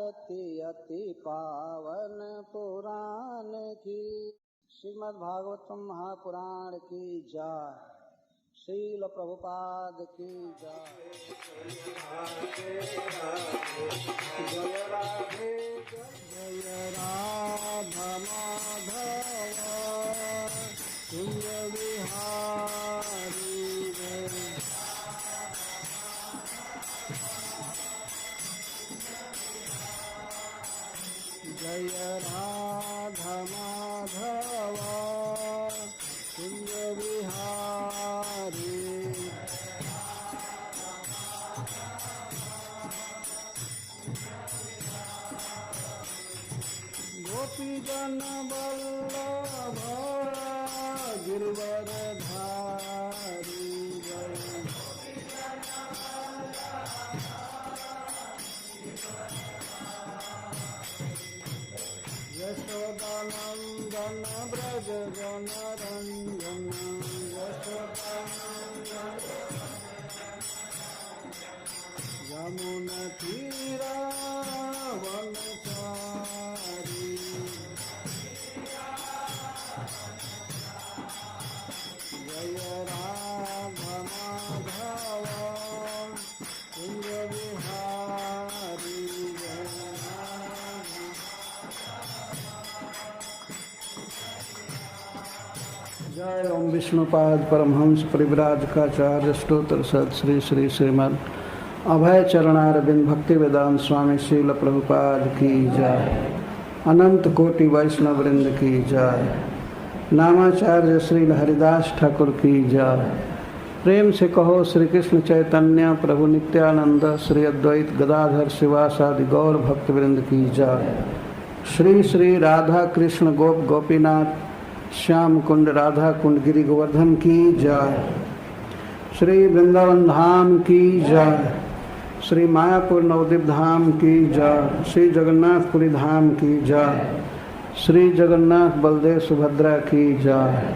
अति पावन पुराण की श्रीमद् भागवतम महापुराण की जय। श्रील प्रभुपाद की जय। जय राधे जय राधा माधव कुंज बिहारी जय राधा माधव कुंज बिहारी गोपी जन वल्लभ गिरवरधारी यशोदानंदन ब्रज जन रंजन यमुना तीरा वनचारी जय राधा माधव कुंज बिहारी जय ओम विष्णुपाद परमहंस परिव्राजकाचार्य स्तोत्र सत श्री श्री श्रीमद् अभय चरणारविंद भक्ति वेदांत स्वामी श्रील प्रभुपाद की जय। अनंत कोटि वैष्णव वृंद की जय। नामाचार्य श्रील हरिदास ठाकुर की जय। प्रेम से कहो श्री कृष्ण चैतन्य प्रभु नित्यानंद श्री अद्वैत गदाधर शिवासादि गौर भक्त वृंद की जय। श्री श्री राधा कृष्ण गोप गोपीनाथ श्याम कुंड राधा कुंड गिरि गोवर्धन की जय। श्री वृंदावन धाम की जय। श्री मायापुर नवद्वीप धाम की जय। श्री जगन्नाथपुरी धाम की जय। श्री जगन्नाथ बलदेव सुभद्रा की जय।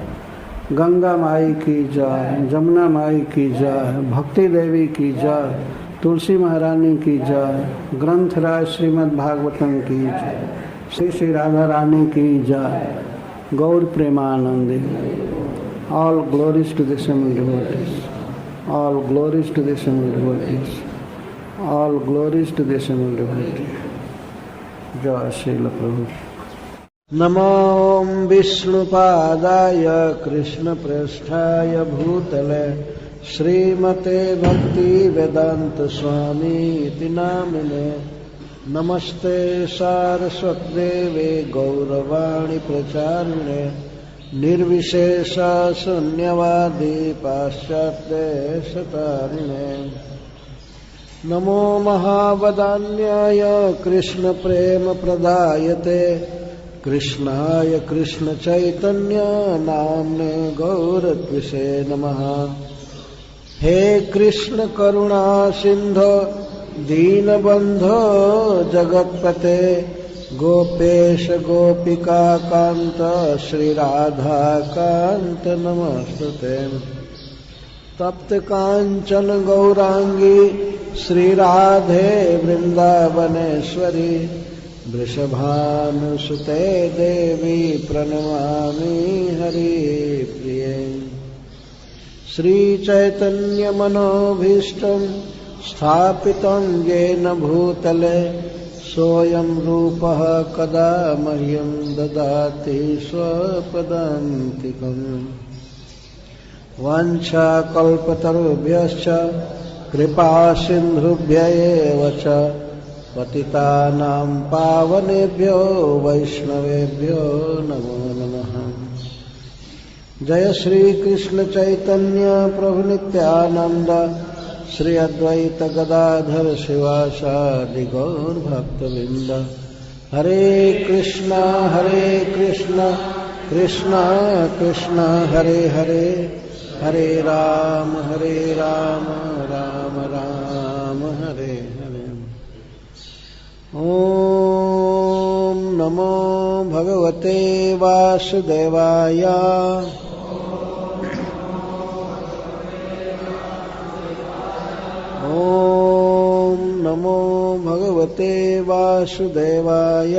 गंगा माई की जय। जमुना माई की जय। भक्ति देवी की जय। तुलसी महारानी की जय। ग्रंथराज श्रीमद् भागवतम की जय। श्री श्री राधा रानी की जय। गौर Premanandi. All glories to the assembled devotees. All glories to the assembled devotees. All glories to the assembled devotees. जय श्रील प्रभु। नमो विष्णुपादाय कृष्णप्रेष्ठाय भूतले श्रीमते भक्ति वेदांत स्वामी इति नामिने। नमस्ते सारस्वतदेवे गौरवाणी प्रचारिणे निर्विशेष शून्यवादी पाश्चात्यदेशतारिणे। नमो महावदान्याय कृष्ण प्रेम प्रदायते कृष्णाय कृष्ण चैतन्य नाम्ने गौरत्विषे नमः। हे कृष्ण करुणा सिंधो दीनबंधो जगत्पते गोपेश गोपिका कांत श्री राधा कांत नमस्तुते। तप्त कांचन गौरांगी श्री राधे वृंदावनेश्वरी वृषभानुसुते देवी प्रणमामि हरिप्रिये। श्री चैतन्य मनोभीष्टं स्थापितं येन भूतले सोऽयं रूपः कदा मह्यं ददाति स्वपदान्तिकम्। वाञ्छाकल्पतरुभ्यश्च कृपा सिन्धुभ्य एव च पतितानां पावनेभ्यो वैष्णवेभ्यो नमो नमः। जय श्री कृष्ण चैतन्य प्रभु नित्यानंद श्री अद्वैत गदाधर शिवासादि गौर भक्तवृंद। हरे कृष्णा कृष्णा कृष्णा हरे हरे हरे राम राम राम हरे हरे। ओम नमो भगवते वासुदेवाय। ओम नमो भगवते वासुदेवाय।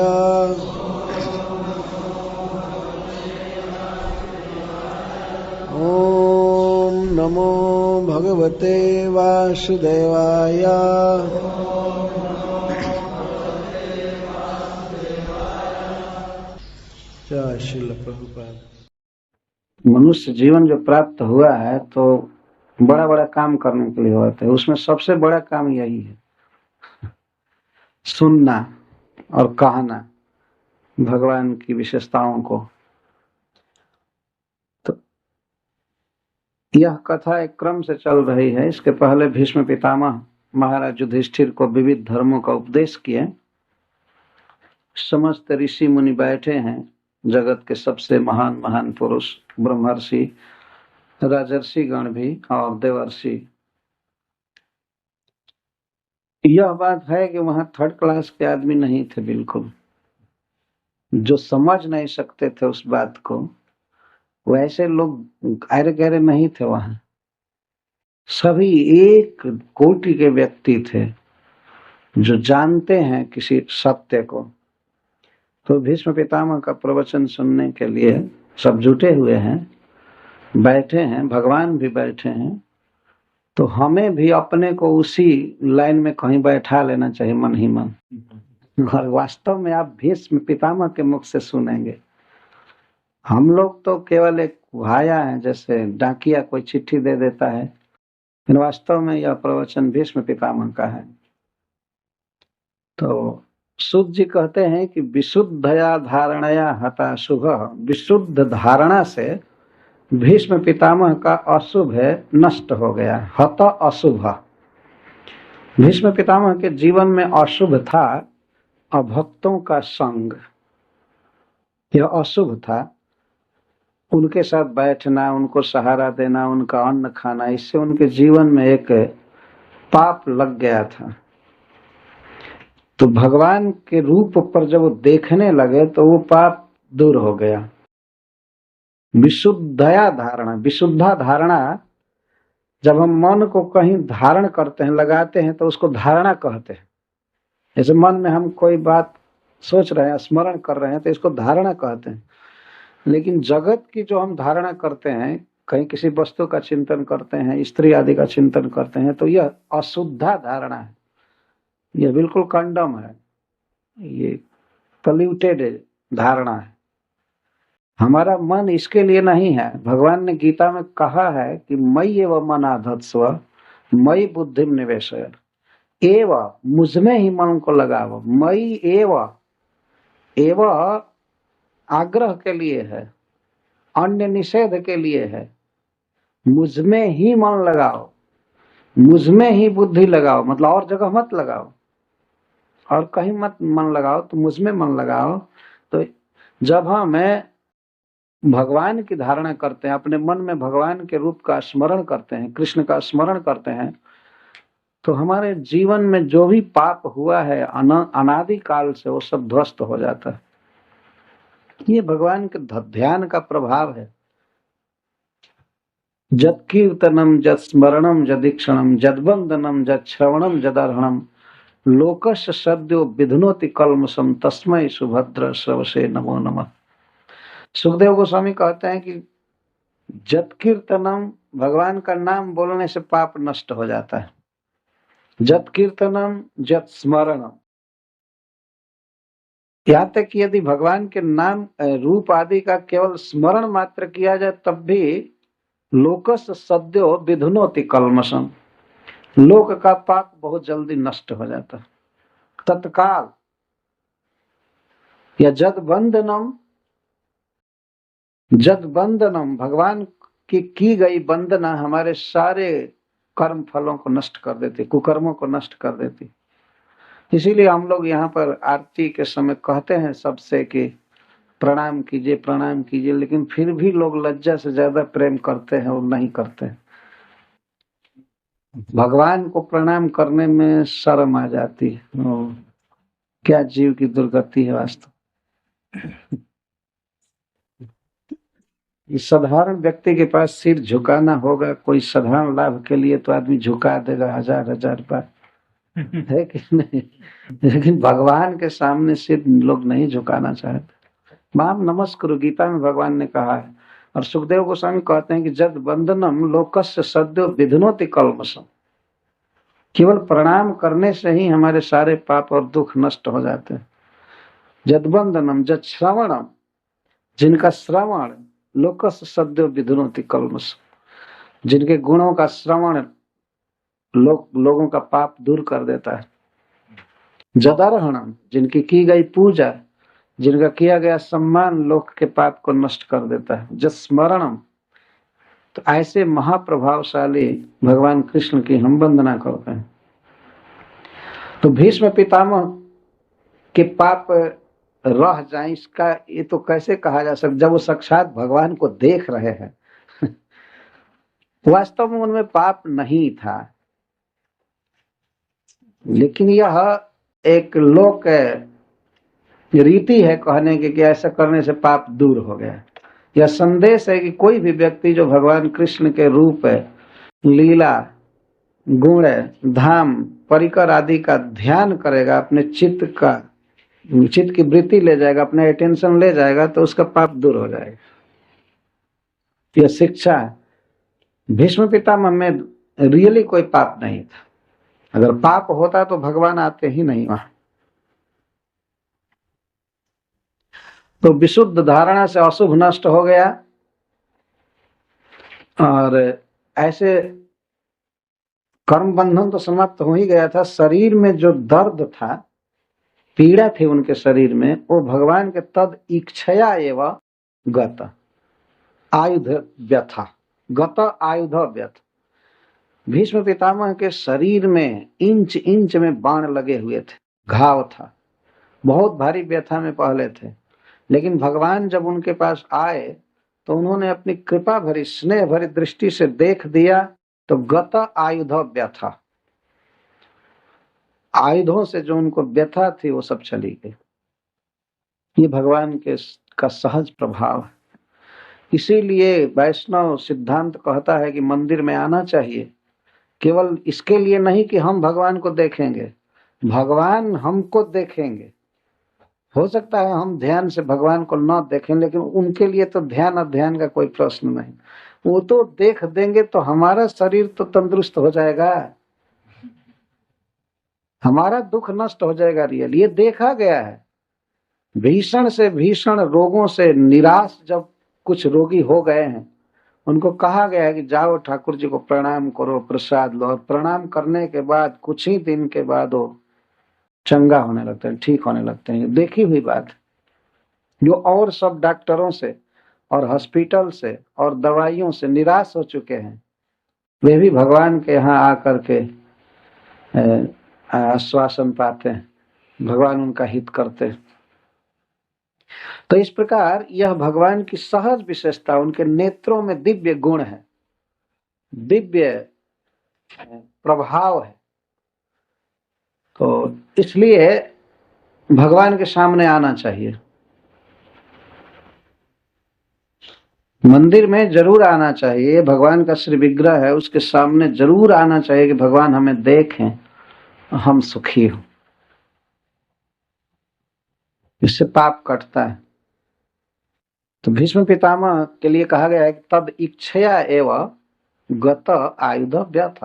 ओम नमो भगवते वासुदेवाय। जय श्रील प्रभुपाद। मनुष्य जीवन जो प्राप्त हुआ है तो बड़ा बड़ा काम करने के लिए होता है, उसमें सबसे बड़ा काम यही है, सुनना और कहना भगवान की विशेषताओं को। तो यह कथा एक क्रम से चल रही है। इसके पहले भीष्म पितामह महाराज युधिष्ठिर को विविध धर्मों का उपदेश किए। समस्त ऋषि मुनि बैठे हैं, जगत के सबसे महान महान पुरुष, ब्रह्मर्षि, राजर्षि गण भी और देवर्षि। यह बात है कि वहां थर्ड क्लास के आदमी नहीं थे, बिल्कुल जो समझ नहीं सकते थे उस बात को, वैसे लोग गहरे गहरे नहीं थे वहां। सभी एक कोटि के व्यक्ति थे जो जानते हैं किसी सत्य को। तो भीष्म पितामह का प्रवचन सुनने के लिए सब जुटे हुए हैं, बैठे हैं, भगवान भी बैठे हैं। तो हमें भी अपने को उसी लाइन में कहीं बैठा लेना चाहिए, मन ही मन। और वास्तव में आप भीष्म पितामह के मुख से सुनेंगे। हम लोग तो केवल एक भाया है, जैसे डाकिया कोई चिट्ठी दे देता है, लेकिन वास्तव में यह प्रवचन भीष्म पितामह का है। तो सूत जी कहते हैं कि विशुद्धया धारणया हता शुभ। विशुद्ध धारणा से भीष्म पितामह का अशुभ नष्ट हो गया। हत अशुभ, भीष्म पितामह के जीवन में अशुभ था अभक्तों का संग। यह अशुभ था, उनके साथ बैठना, उनको सहारा देना, उनका अन्न खाना, इससे उनके जीवन में एक पाप लग गया था। तो भगवान के रूप पर जब वो देखने लगे तो वो पाप दूर हो गया। विशुद्धया धारणा, विशुद्धा धारणा, जब हम मन को कहीं धारण करते हैं, लगाते हैं, तो उसको धारणा कहते हैं। जैसे मन में हम कोई बात सोच रहे हैं, स्मरण कर रहे हैं, तो इसको धारणा कहते हैं। लेकिन जगत की जो हम धारणा करते हैं, कहीं किसी वस्तु का चिंतन करते हैं, स्त्री आदि का चिंतन करते हैं, तो यह अशुद्धा धारणा है, यह बिल्कुल कंडम है, ये पोल्यूटेड धारणा है। हमारा मन इसके लिए नहीं है। भगवान ने गीता में कहा है कि मयि एव मनाधत्स्व मयि बुद्धिम निवेशय, एव मुझ में ही मन को लगाओ। मयि एव आग्रह के लिए है, अन्य निषेध के लिए है। मुझ में ही मन लगाओ, मुझ में ही बुद्धि लगाओ, मतलब और जगह मत लगाओ, और कहीं मत मन लगाओ, तो मुझ में मन लगाओ। तो जब हमें भगवान की धारणा करते हैं, अपने मन में भगवान के रूप का स्मरण करते हैं, कृष्ण का स्मरण करते हैं, तो हमारे जीवन में जो भी पाप हुआ है अनादि काल से, वो सब ध्वस्त हो जाता है। ये भगवान के ध्यान का प्रभाव है। जद कीर्तनम जद स्मरणम जदीक्षणम जदवंदनम जद श्रवणम जदर्हणम लोकस्य सद्यो विधुनोति कल्मषम तस्मै सुभद्र श्रवसे नमो नमः। सुखदेव गोस्वामी कहते हैं कि जत कीर्तनम, भगवान का नाम बोलने से पाप नष्ट हो जाता है। जत कीर्तनम जत स्मरणम, यहाँ तक कि यदि भगवान के नाम रूप आदि का केवल स्मरण मात्र किया जाए, तब भी लोकस सद्यो विधुनोति कल्मषम, लोक का पाप बहुत जल्दी नष्ट हो जाता है, तत्काल। या जद बंधनम, भगवान की गई वंदना हमारे सारे कर्म फलों को नष्ट कर देती, कुकर्मों को नष्ट कर देती। इसीलिए हम लोग यहाँ पर आरती के समय कहते हैं सबसे कि प्रणाम कीजिए, प्रणाम कीजिए, लेकिन फिर भी लोग लज्जा से ज्यादा प्रेम करते हैं और नहीं करते हैं। भगवान को प्रणाम करने में शर्म आ जाती है। क्या जीव की दुर्गति है वास्तव। साधारण व्यक्ति के पास सिर झुकाना होगा कोई साधारण लाभ के लिए, तो आदमी झुका देगा 1000 बार। है कि नहीं? लेकिन भगवान के सामने सिर लोग नहीं झुकाना चाहते। माम नमस्कुरु गीता में भगवान ने कहा है, और सुखदेव गोस्वामी कहते हैं कि जद बंधनम लोकस्य सद्यो विधुनोति कल्मषम, केवल प्रणाम करने से ही हमारे सारे पाप और दुख नष्ट हो जाते हैं। जद बंधनम जद श्रवणम, जिनका श्रवण लोकस्य सद्यो विधुनोति कल्मषम, जिनके गुणों का श्रवण लोगों का पाप दूर कर देता है। जदारहणम, जिनकी की गई पूजा, जिनका किया गया सम्मान लोक के पाप को नष्ट कर देता है। जस्मरणम, तो ऐसे महाप्रभावशाली भगवान कृष्ण की हम वंदना करते हैं। तो भीष्म पितामह के पाप रह जाए, इसका ये तो कैसे कहा जा सकता, जब वो साक्षात भगवान को देख रहे हैं। वास्तव में उनमें पाप नहीं था, लेकिन यह एक लोक रीति है कहने की कि ऐसा करने से पाप दूर हो गया। यह संदेश है कि कोई भी व्यक्ति जो भगवान कृष्ण के रूप, लीला, गुण, धाम, परिकर आदि का ध्यान करेगा, अपने चित्त की वृत्ति ले जाएगा, अपने अटेंशन ले जाएगा, तो उसका पाप दूर हो जाएगा। यह शिक्षा है। भीष्म पितामह में रियली कोई पाप नहीं था। अगर पाप होता तो भगवान आते ही नहीं वहां। तो विशुद्ध धारणा से अशुभ नष्ट हो गया, और ऐसे कर्म बंधन तो समाप्त हो ही गया था। शरीर में जो दर्द था, पीड़ा थी उनके शरीर में, वो भगवान के तद इच्छया एवं गत आयुध व्यथा, गत आयुध व्यथ। भीष्म पितामह के शरीर में इंच इंच में बाण लगे हुए थे, घाव था, बहुत भारी व्यथा में पहले थे। लेकिन भगवान जब उनके पास आए तो उन्होंने अपनी कृपा भरी स्नेह भरी दृष्टि से देख दिया, तो गत आयुध व्यथा, आयुधों से जो उनको व्यथा थी वो सब चली गई। ये भगवान का सहज प्रभाव है। इसीलिए वैष्णव सिद्धांत कहता है कि मंदिर में आना चाहिए, केवल इसके लिए नहीं कि हम भगवान को देखेंगे, भगवान हमको देखेंगे। हो सकता है हम ध्यान से भगवान को न देखें, लेकिन उनके लिए तो ध्यान अध्यान का कोई प्रश्न नहीं। वो तो देख देंगे तो हमारा शरीर तो तंदुरुस्त हो जाएगा, हमारा दुख नष्ट हो जाएगा। रियल ये देखा गया है। भीषण से भीषण रोगों से निराश जब कुछ रोगी हो गए हैं, उनको कहा गया है कि जाओ ठाकुर जी को प्रणाम करो, प्रसाद लो, और प्रणाम करने के बाद कुछ ही दिन के बाद वो चंगा होने लगते हैं, ठीक होने लगते हैं। देखी हुई बात। जो और सब डॉक्टरों से और हॉस्पिटल से और दवाइयों से निराश हो चुके हैं, वे भी भगवान के यहाँ आकर के आश्वासन पाते हैं, भगवान उनका हित करते हैं। तो इस प्रकार यह भगवान की सहज विशेषता, उनके नेत्रों में दिव्य गुण है, दिव्य प्रभाव है। तो इसलिए भगवान के सामने आना चाहिए, मंदिर में जरूर आना चाहिए। भगवान का श्री विग्रह है, उसके सामने जरूर आना चाहिए कि भगवान हमें देखें, हम सुखी हो। इससे पाप कटता है। तो भीष्म पितामह के लिए कहा गया है कि तद इच्छया एवं गत आयुध व्यथ,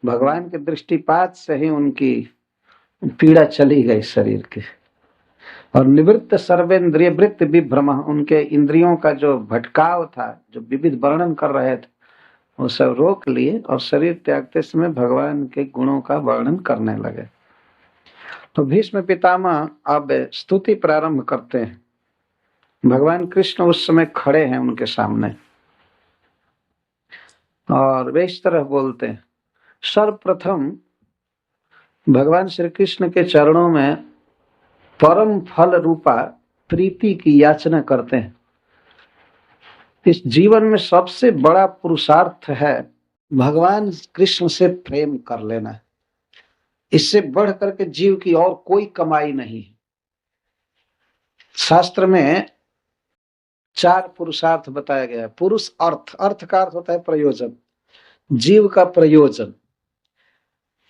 भगवान के दृष्टिपात से ही उनकी पीड़ा चली गई शरीर की। और निवृत्त सर्वेंद्रिय वृत्त विभ्रम, उनके इंद्रियों का जो भटकाव था, जो विविध वर्णन कर रहे थे, वो सब रोक लिए और शरीर त्यागते समय भगवान के गुणों का वर्णन करने लगे। तो भीष्म पितामह अब स्तुति प्रारंभ करते हैं। भगवान कृष्ण उस समय खड़े हैं उनके सामने, और वे इस तरह बोलते हैं। सर्वप्रथम भगवान श्री कृष्ण के चरणों में परम फल रूपा प्रीति की याचना करते हैं। इस जीवन में सबसे बड़ा पुरुषार्थ है भगवान कृष्ण से प्रेम कर लेना। इससे बढ़ करके जीव की और कोई कमाई नहीं है। शास्त्र में 4 पुरुषार्थ बताया गया है। पुरुष अर्थ, अर्थ का अर्थ होता है प्रयोजन, जीव का प्रयोजन।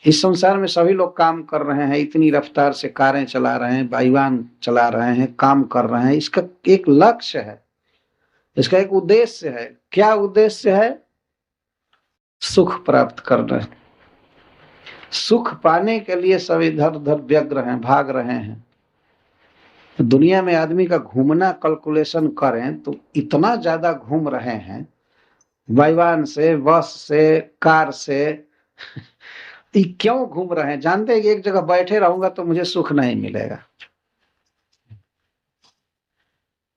इस संसार में सभी लोग काम कर रहे हैं, इतनी रफ्तार से कारें चला रहे हैं, वायुयान चला रहे हैं, काम कर रहे हैं। इसका एक लक्ष्य है, इसका एक उद्देश्य है। क्या उद्देश्य है? सुख प्राप्त करना है। सुख पाने के लिए सब इधर उधर व्यग्र हैं, भाग रहे हैं। दुनिया में आदमी का घूमना कैलकुलेशन करें तो इतना ज्यादा घूम रहे हैं, वायुयान से, बस से, कार से। ये क्यों घूम रहे हैं? जानते हैं कि एक जगह बैठे रहूंगा तो मुझे सुख नहीं मिलेगा।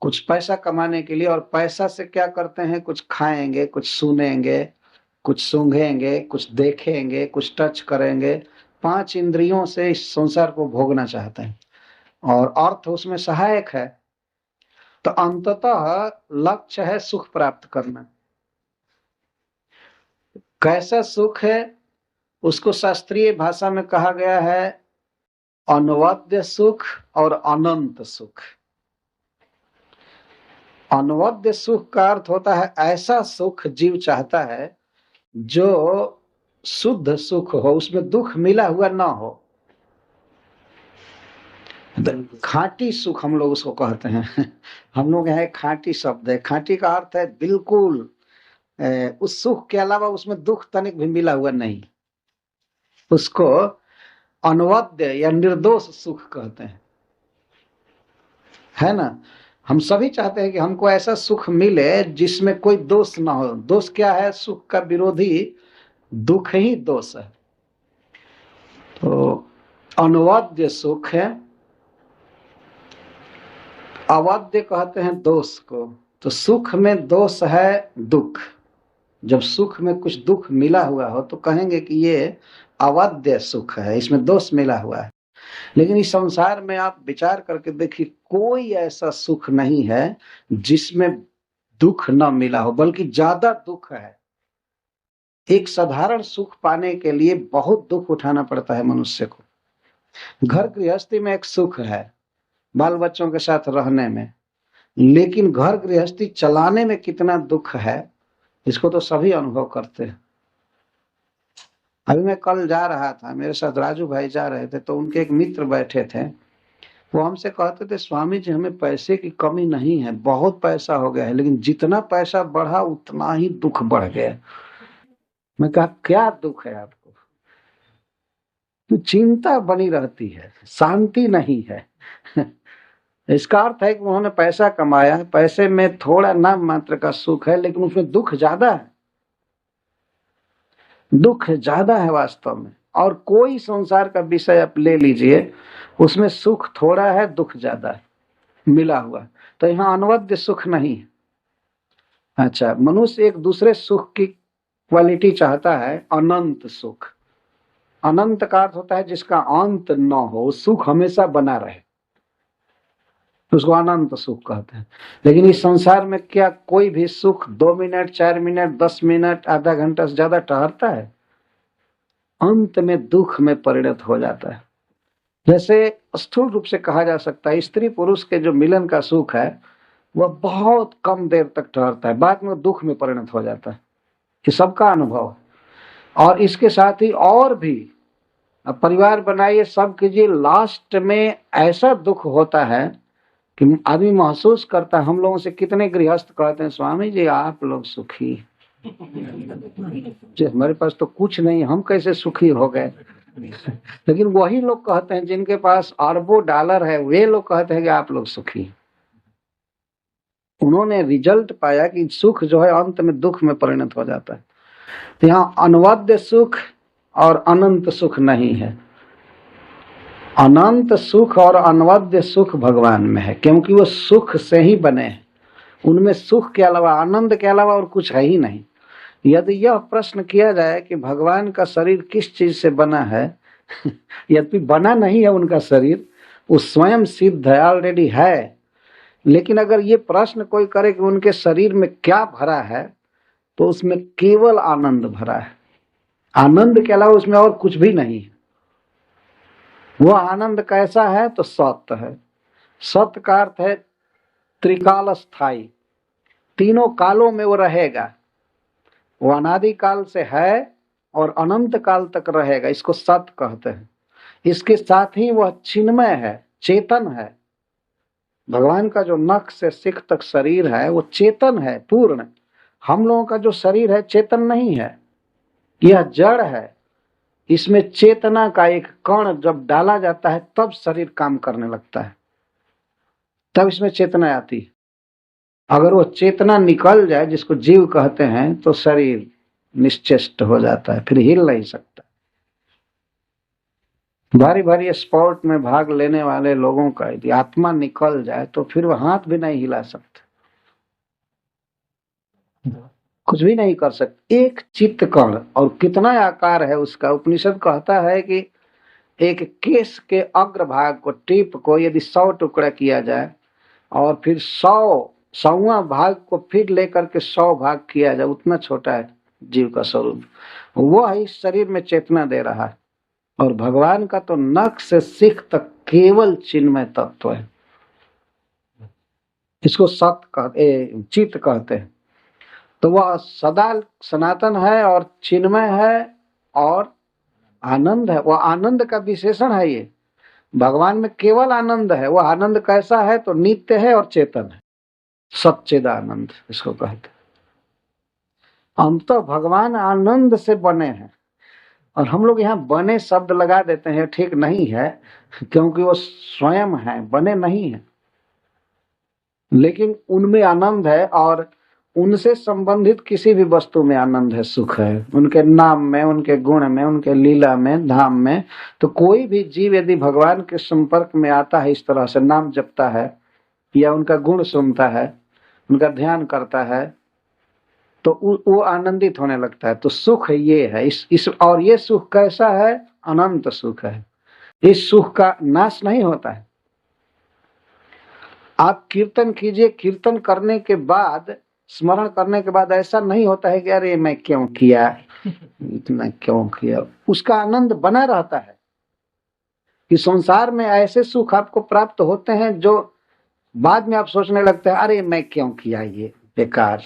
कुछ पैसा कमाने के लिए, और पैसा से क्या करते हैं? कुछ खाएंगे, कुछ सुनेंगे, कुछ सूंघेंगे, कुछ देखेंगे, कुछ टच करेंगे। 5 इंद्रियों से इस संसार को भोगना चाहते हैं, और अर्थ उसमें सहायक है। तो अंततः लक्ष्य है सुख प्राप्त करना। कैसा सुख है? उसको शास्त्रीय भाषा में कहा गया है अनवद्य सुख और अनंत सुख। अनवद्य सुख का अर्थ होता है ऐसा सुख जीव चाहता है जो शुद्ध सुख हो, उसमें दुख मिला हुआ ना हो। खाटी सुख हम लोग उसको कहते हैं। हम लोग यहाँ खाटी शब्द है। खाटी का अर्थ है बिल्कुल उस सुख के अलावा उसमें दुख तनिक भी मिला हुआ नहीं। उसको अनवद्य या निर्दोष सुख कहते हैं, है ना। हम सभी चाहते हैं कि हमको ऐसा सुख मिले जिसमें कोई दोष ना हो। दोष क्या है? सुख का विरोधी दुख ही दोष है। तो अनवद्य सुख है। अवद्य कहते हैं दोष को। तो सुख में दोष है दुख। जब सुख में कुछ दुख मिला हुआ हो तो कहेंगे कि ये अवद्य सुख है, इसमें दोष मिला हुआ है। लेकिन इस संसार में आप विचार करके देखिए, कोई ऐसा सुख नहीं है जिसमें दुख न मिला हो, बल्कि ज्यादा दुख है। एक साधारण सुख पाने के लिए बहुत दुख उठाना पड़ता है मनुष्य को। घर गृहस्थी में एक सुख है, बाल बच्चों के साथ रहने में, लेकिन घर गृहस्थी चलाने में कितना दुख है इसको तो सभी अनुभव करते हैं। अभी मैं कल जा रहा था, मेरे साथ राजू भाई जा रहे थे, तो उनके एक मित्र बैठे थे। वो हमसे कहते थे स्वामी जी हमें पैसे की कमी नहीं है, बहुत पैसा हो गया है, लेकिन जितना पैसा बढ़ा उतना ही दुख बढ़ गया। मैं कहा क्या दुख है आपको? तो चिंता बनी रहती है, शांति नहीं है। इसका अर्थ है कि उन्होंने पैसा कमाया, पैसे में थोड़ा नाम मात्र का सुख है, लेकिन उसमें दुख ज्यादा है। दुख ज्यादा है वास्तव में। और कोई संसार का विषय आप ले लीजिए, उसमें सुख थोड़ा है, दुख ज्यादा है मिला हुआ। तो यहाँ अनवद्य सुख नहीं है। अच्छा, मनुष्य एक दूसरे सुख की क्वालिटी चाहता है, अनंत सुख। अनंत का अर्थ होता है जिसका अंत न हो, सुख हमेशा बना रहे, उसको अनंत सुख कहते हैं। लेकिन इस संसार में क्या कोई भी सुख 2 मिनट, 4 मिनट, 10 मिनट, आधा घंटा से ज्यादा ठहरता है? अंत में दुख में परिणत हो जाता है। जैसे स्थूल रूप से कहा जा सकता है, स्त्री पुरुष के जो मिलन का सुख है वह बहुत कम देर तक ठहरता है, बाद में दुख में परिणत हो जाता है। ये सबका अनुभव है। और इसके साथ ही और भी, अब परिवार बनाइए, सब कीजिए, लास्ट में ऐसा दुख होता है कि आदमी महसूस करता है। हम लोगों से कितने गृहस्थ कहते हैं स्वामी जी आप लोग सुखी, हमारे पास तो कुछ नहीं, हम कैसे सुखी हो गए। लेकिन वही लोग कहते हैं जिनके पास अरबों डॉलर है, वे लोग कहते हैं कि आप लोग सुखी। उन्होंने रिजल्ट पाया कि सुख जो है अंत में दुख में परिणत हो जाता है। तो यहाँ अनवद्य सुख और अनंत सुख नहीं है। अनंत सुख और अनवद्य सुख भगवान में है, क्योंकि वो सुख से ही बने हैं। उनमें सुख के अलावा, आनंद के अलावा और कुछ है ही नहीं। यदि यह प्रश्न किया जाए कि भगवान का शरीर किस चीज से बना है, यद्यपि बना नहीं है उनका शरीर, वो स्वयं सिद्ध है, ऑलरेडी है। लेकिन अगर ये प्रश्न कोई करे कि उनके शरीर में क्या भरा है, तो उसमें केवल आनंद भरा है। आनंद के अलावा उसमें और कुछ भी नहीं है। वो आनंद कैसा है? तो सत्य है। सत्य का अर्थ है त्रिकाल स्थायी, तीनों कालों में वो रहेगा। वो अनादि काल से है और अनंत काल तक रहेगा, इसको सत कहते हैं। इसके साथ ही वह चिन्मय है, चेतन है। भगवान का जो नख से सिख तक शरीर है वो चेतन है पूर्ण। हम लोगों का जो शरीर है चेतन नहीं है, यह जड़ है। इसमें चेतना का एक कण जब डाला जाता है तब शरीर काम करने लगता है, तब इसमें चेतना आती है। अगर वो चेतना निकल जाए, जिसको जीव कहते हैं, तो शरीर निश्चेष्ट हो जाता है, फिर हिल नहीं सकता। भारी भारी स्पोर्ट में भाग लेने वाले लोगों का यदि आत्मा निकल जाए तो फिर वो हाथ भी नहीं हिला सकते, कुछ भी नहीं कर सकते। एक चित्त कण, और कितना आकार है उसका, उपनिषद कहता है कि एक केश के अग्रभाग को, टिप को यदि 100 टुकड़ा किया जाए और फिर 100वां भाग को फिर लेकर के 100 भाग किया जाए, उतना छोटा है जीव का स्वरूप। वह इस शरीर में चेतना दे रहा है। और भगवान का तो नख से सिख तक केवल चिन्मय तत्व है, इसको सत चित्त कहते हैं। तो वह सदा सनातन है और चिन्मय है और आनंद है। वह आनंद का विशेषण है। ये भगवान में केवल आनंद है। वह आनंद कैसा है? तो नित्य है और चेतन है, सच्चिदानंद इसको कहते हैं। हम तो भगवान आनंद से बने हैं, और हम लोग यहाँ बने शब्द लगा देते हैं, ठीक नहीं है, क्योंकि वो स्वयं है, बने नहीं है। लेकिन उनमें आनंद है, और उनसे संबंधित किसी भी वस्तु में आनंद है, सुख है, उनके नाम में, उनके गुण में, उनके लीला में, धाम में। तो कोई भी जीव यदि भगवान के संपर्क में आता है, इस तरह से नाम जपता है या उनका गुण सुनता है, उनका ध्यान करता है, तो वो आनंदित होने लगता है। तो सुख ये है इस और ये सुख कैसा है? अनंत सुख है। इस सुख का नाश नहीं होता है। आप कीर्तन कीजिए, कीर्तन करने के बाद, स्मरण करने के बाद ऐसा नहीं होता है कि अरे मैं क्यों किया, इतना क्यों किया। उसका आनंद बना रहता है। कि संसार में ऐसे सुख आपको प्राप्त होते हैं जो बाद में आप सोचने लगते हैं अरे मैं क्यों किया, ये बेकार,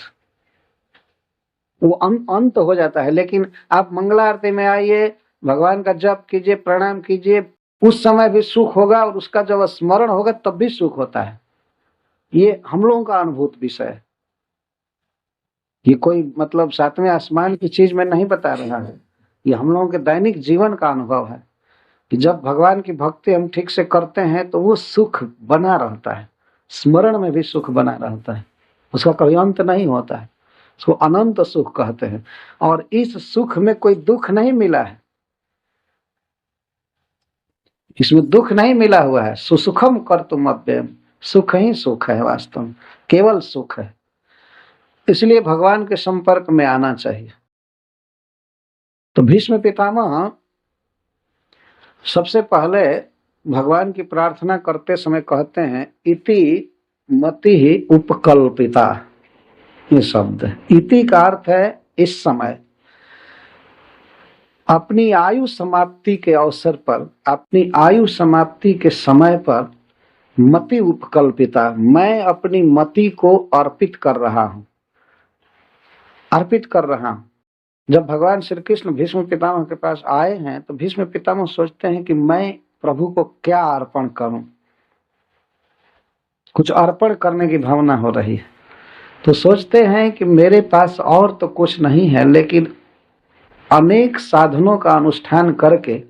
वो अंत हो जाता है। लेकिन आप मंगला आरती में आइए, भगवान का जप कीजिए, प्रणाम कीजिए, उस समय भी सुख होगा, और उसका जब स्मरण होगा तब भी सुख होता है। ये हम लोगों का अनुभूत विषय है। ये कोई मतलब 7वें आसमान की चीज में नहीं बता रहा है, ये हम लोगों के दैनिक जीवन का अनुभव है कि जब भगवान की भक्ति हम ठीक से करते हैं तो वो सुख बना रहता है, स्मरण में भी सुख बना रहता है, उसका कभी अंत नहीं होता है। उसको अनंत सुख कहते हैं। और इस सुख में कोई दुख नहीं मिला है, इसमें दुख नहीं मिला हुआ है। सुसुखम कर्तुम अव्ययम, सुख ही सुख है, वास्तव में केवल सुख है। इसलिए भगवान के संपर्क में आना चाहिए। तो भीष्म पितामह सबसे पहले भगवान की प्रार्थना करते समय कहते हैं इति मति ही उपकल्पिता। ये शब्द इति का अर्थ है इस समय, अपनी आयु समाप्ति के अवसर पर, अपनी आयु समाप्ति के समय पर मति उपकल्पिता, मैं अपनी मति को अर्पित कर रहा हूं, अर्पित कर रहा हूं। जब भगवान श्री कृष्ण भीष्म पितामह के पास आए हैं तो भीष्म पितामह सोचते हैं कि मैं प्रभु को क्या अर्पण करूं, कुछ अर्पण करने की भावना हो रही है। तो सोचते हैं कि मेरे पास और तो कुछ नहीं है, लेकिन अनेक साधनों का अनुष्ठान करके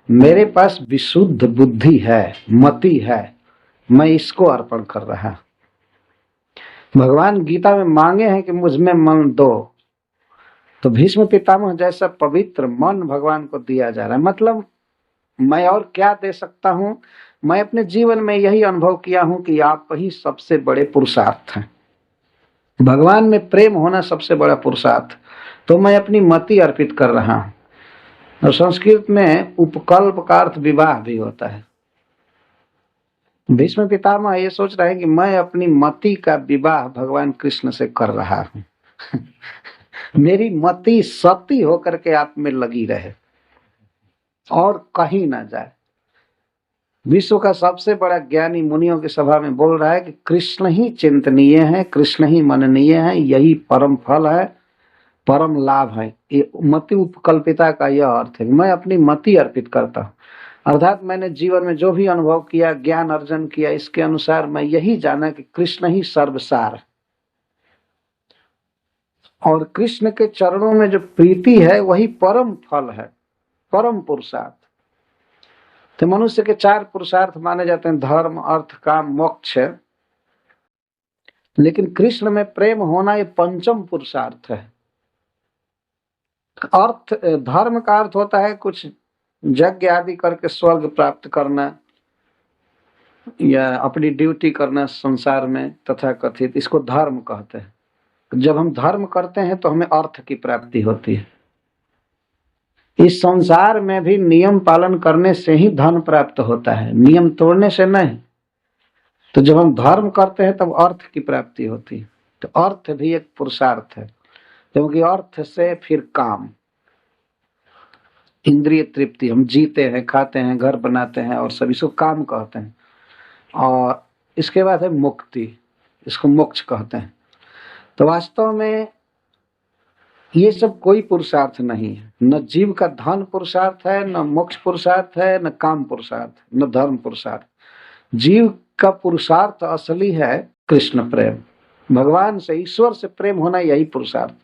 मेरे पास विशुद्ध बुद्धि है, मति है, मैं इसको अर्पण कर रहा। भगवान गीता में मांगे हैं कि मुझ में मन दो, तो भीष्म पितामह जैसा पवित्र मन भगवान को दिया जा रहा है। मतलब मैं और क्या दे सकता हूं? मैं अपने जीवन में यही अनुभव किया हूं कि आप ही सबसे बड़े पुरुषार्थ हैं। भगवान में प्रेम होना सबसे बड़ा पुरुषार्थ। तो मैं अपनी मति अर्पित कर रहा हूं। और संस्कृत में उपकल्प का अर्थ विवाह भी होता है। भीष्म पितामह ये सोच रहे हैं कि मैं अपनी मति का विवाह भगवान कृष्ण से कर रहा हूं। मेरी मति सती होकर के आप में लगी रहे और कहीं ना जाए। विश्व का सबसे बड़ा ज्ञानी मुनियों की सभा में बोल रहा है कि कृष्ण ही चिंतनीय है, कृष्ण ही मननीय है, यही परम फल है, परम लाभ है। ये मति उपकल्पिता का यह अर्थ है, मैं अपनी मति अर्पित करता हूँ। अर्थात मैंने जीवन में जो भी अनुभव किया, ज्ञान अर्जन किया, इसके अनुसार मैं यही जाना कि कृष्ण ही सर्वसार, और कृष्ण के चरणों में जो प्रीति है वही परम फल है, परम पुरुषार्थ। तो मनुष्य के 4 पुरुषार्थ माने जाते हैं, धर्म, अर्थ, काम, मोक्ष। लेकिन कृष्ण में प्रेम होना ये पंचम पुरुषार्थ है। अर्थ, धर्म का अर्थ होता है कुछ यज्ञ आदि करके स्वर्ग प्राप्त करना या अपनी ड्यूटी करना संसार में, तथा कथित, इसको धर्म कहते हैं। जब हम धर्म करते हैं तो हमें अर्थ की प्राप्ति होती है। इस संसार में भी नियम पालन करने से ही धन प्राप्त होता है, नियम तोड़ने से नहीं। तो जब हम धर्म करते हैं तब अर्थ की प्राप्ति होती है। तो अर्थ भी एक पुरुषार्थ है, क्योंकि अर्थ से फिर काम, इंद्रिय तृप्ति, हम जीते हैं, खाते हैं, घर बनाते हैं और सभी इसको काम कहते हैं। और इसके बाद है मुक्ति, इसको मोक्ष कहते हैं। तो वास्तव में ये सब कोई पुरुषार्थ नहीं है। न जीव का धन पुरुषार्थ है, न मोक्ष पुरुषार्थ है, न काम पुरुषार्थ, न धर्म पुरुषार्थ। जीव का पुरुषार्थ असली है कृष्ण प्रेम, भगवान से, ईश्वर से प्रेम होना, यही पुरुषार्थ।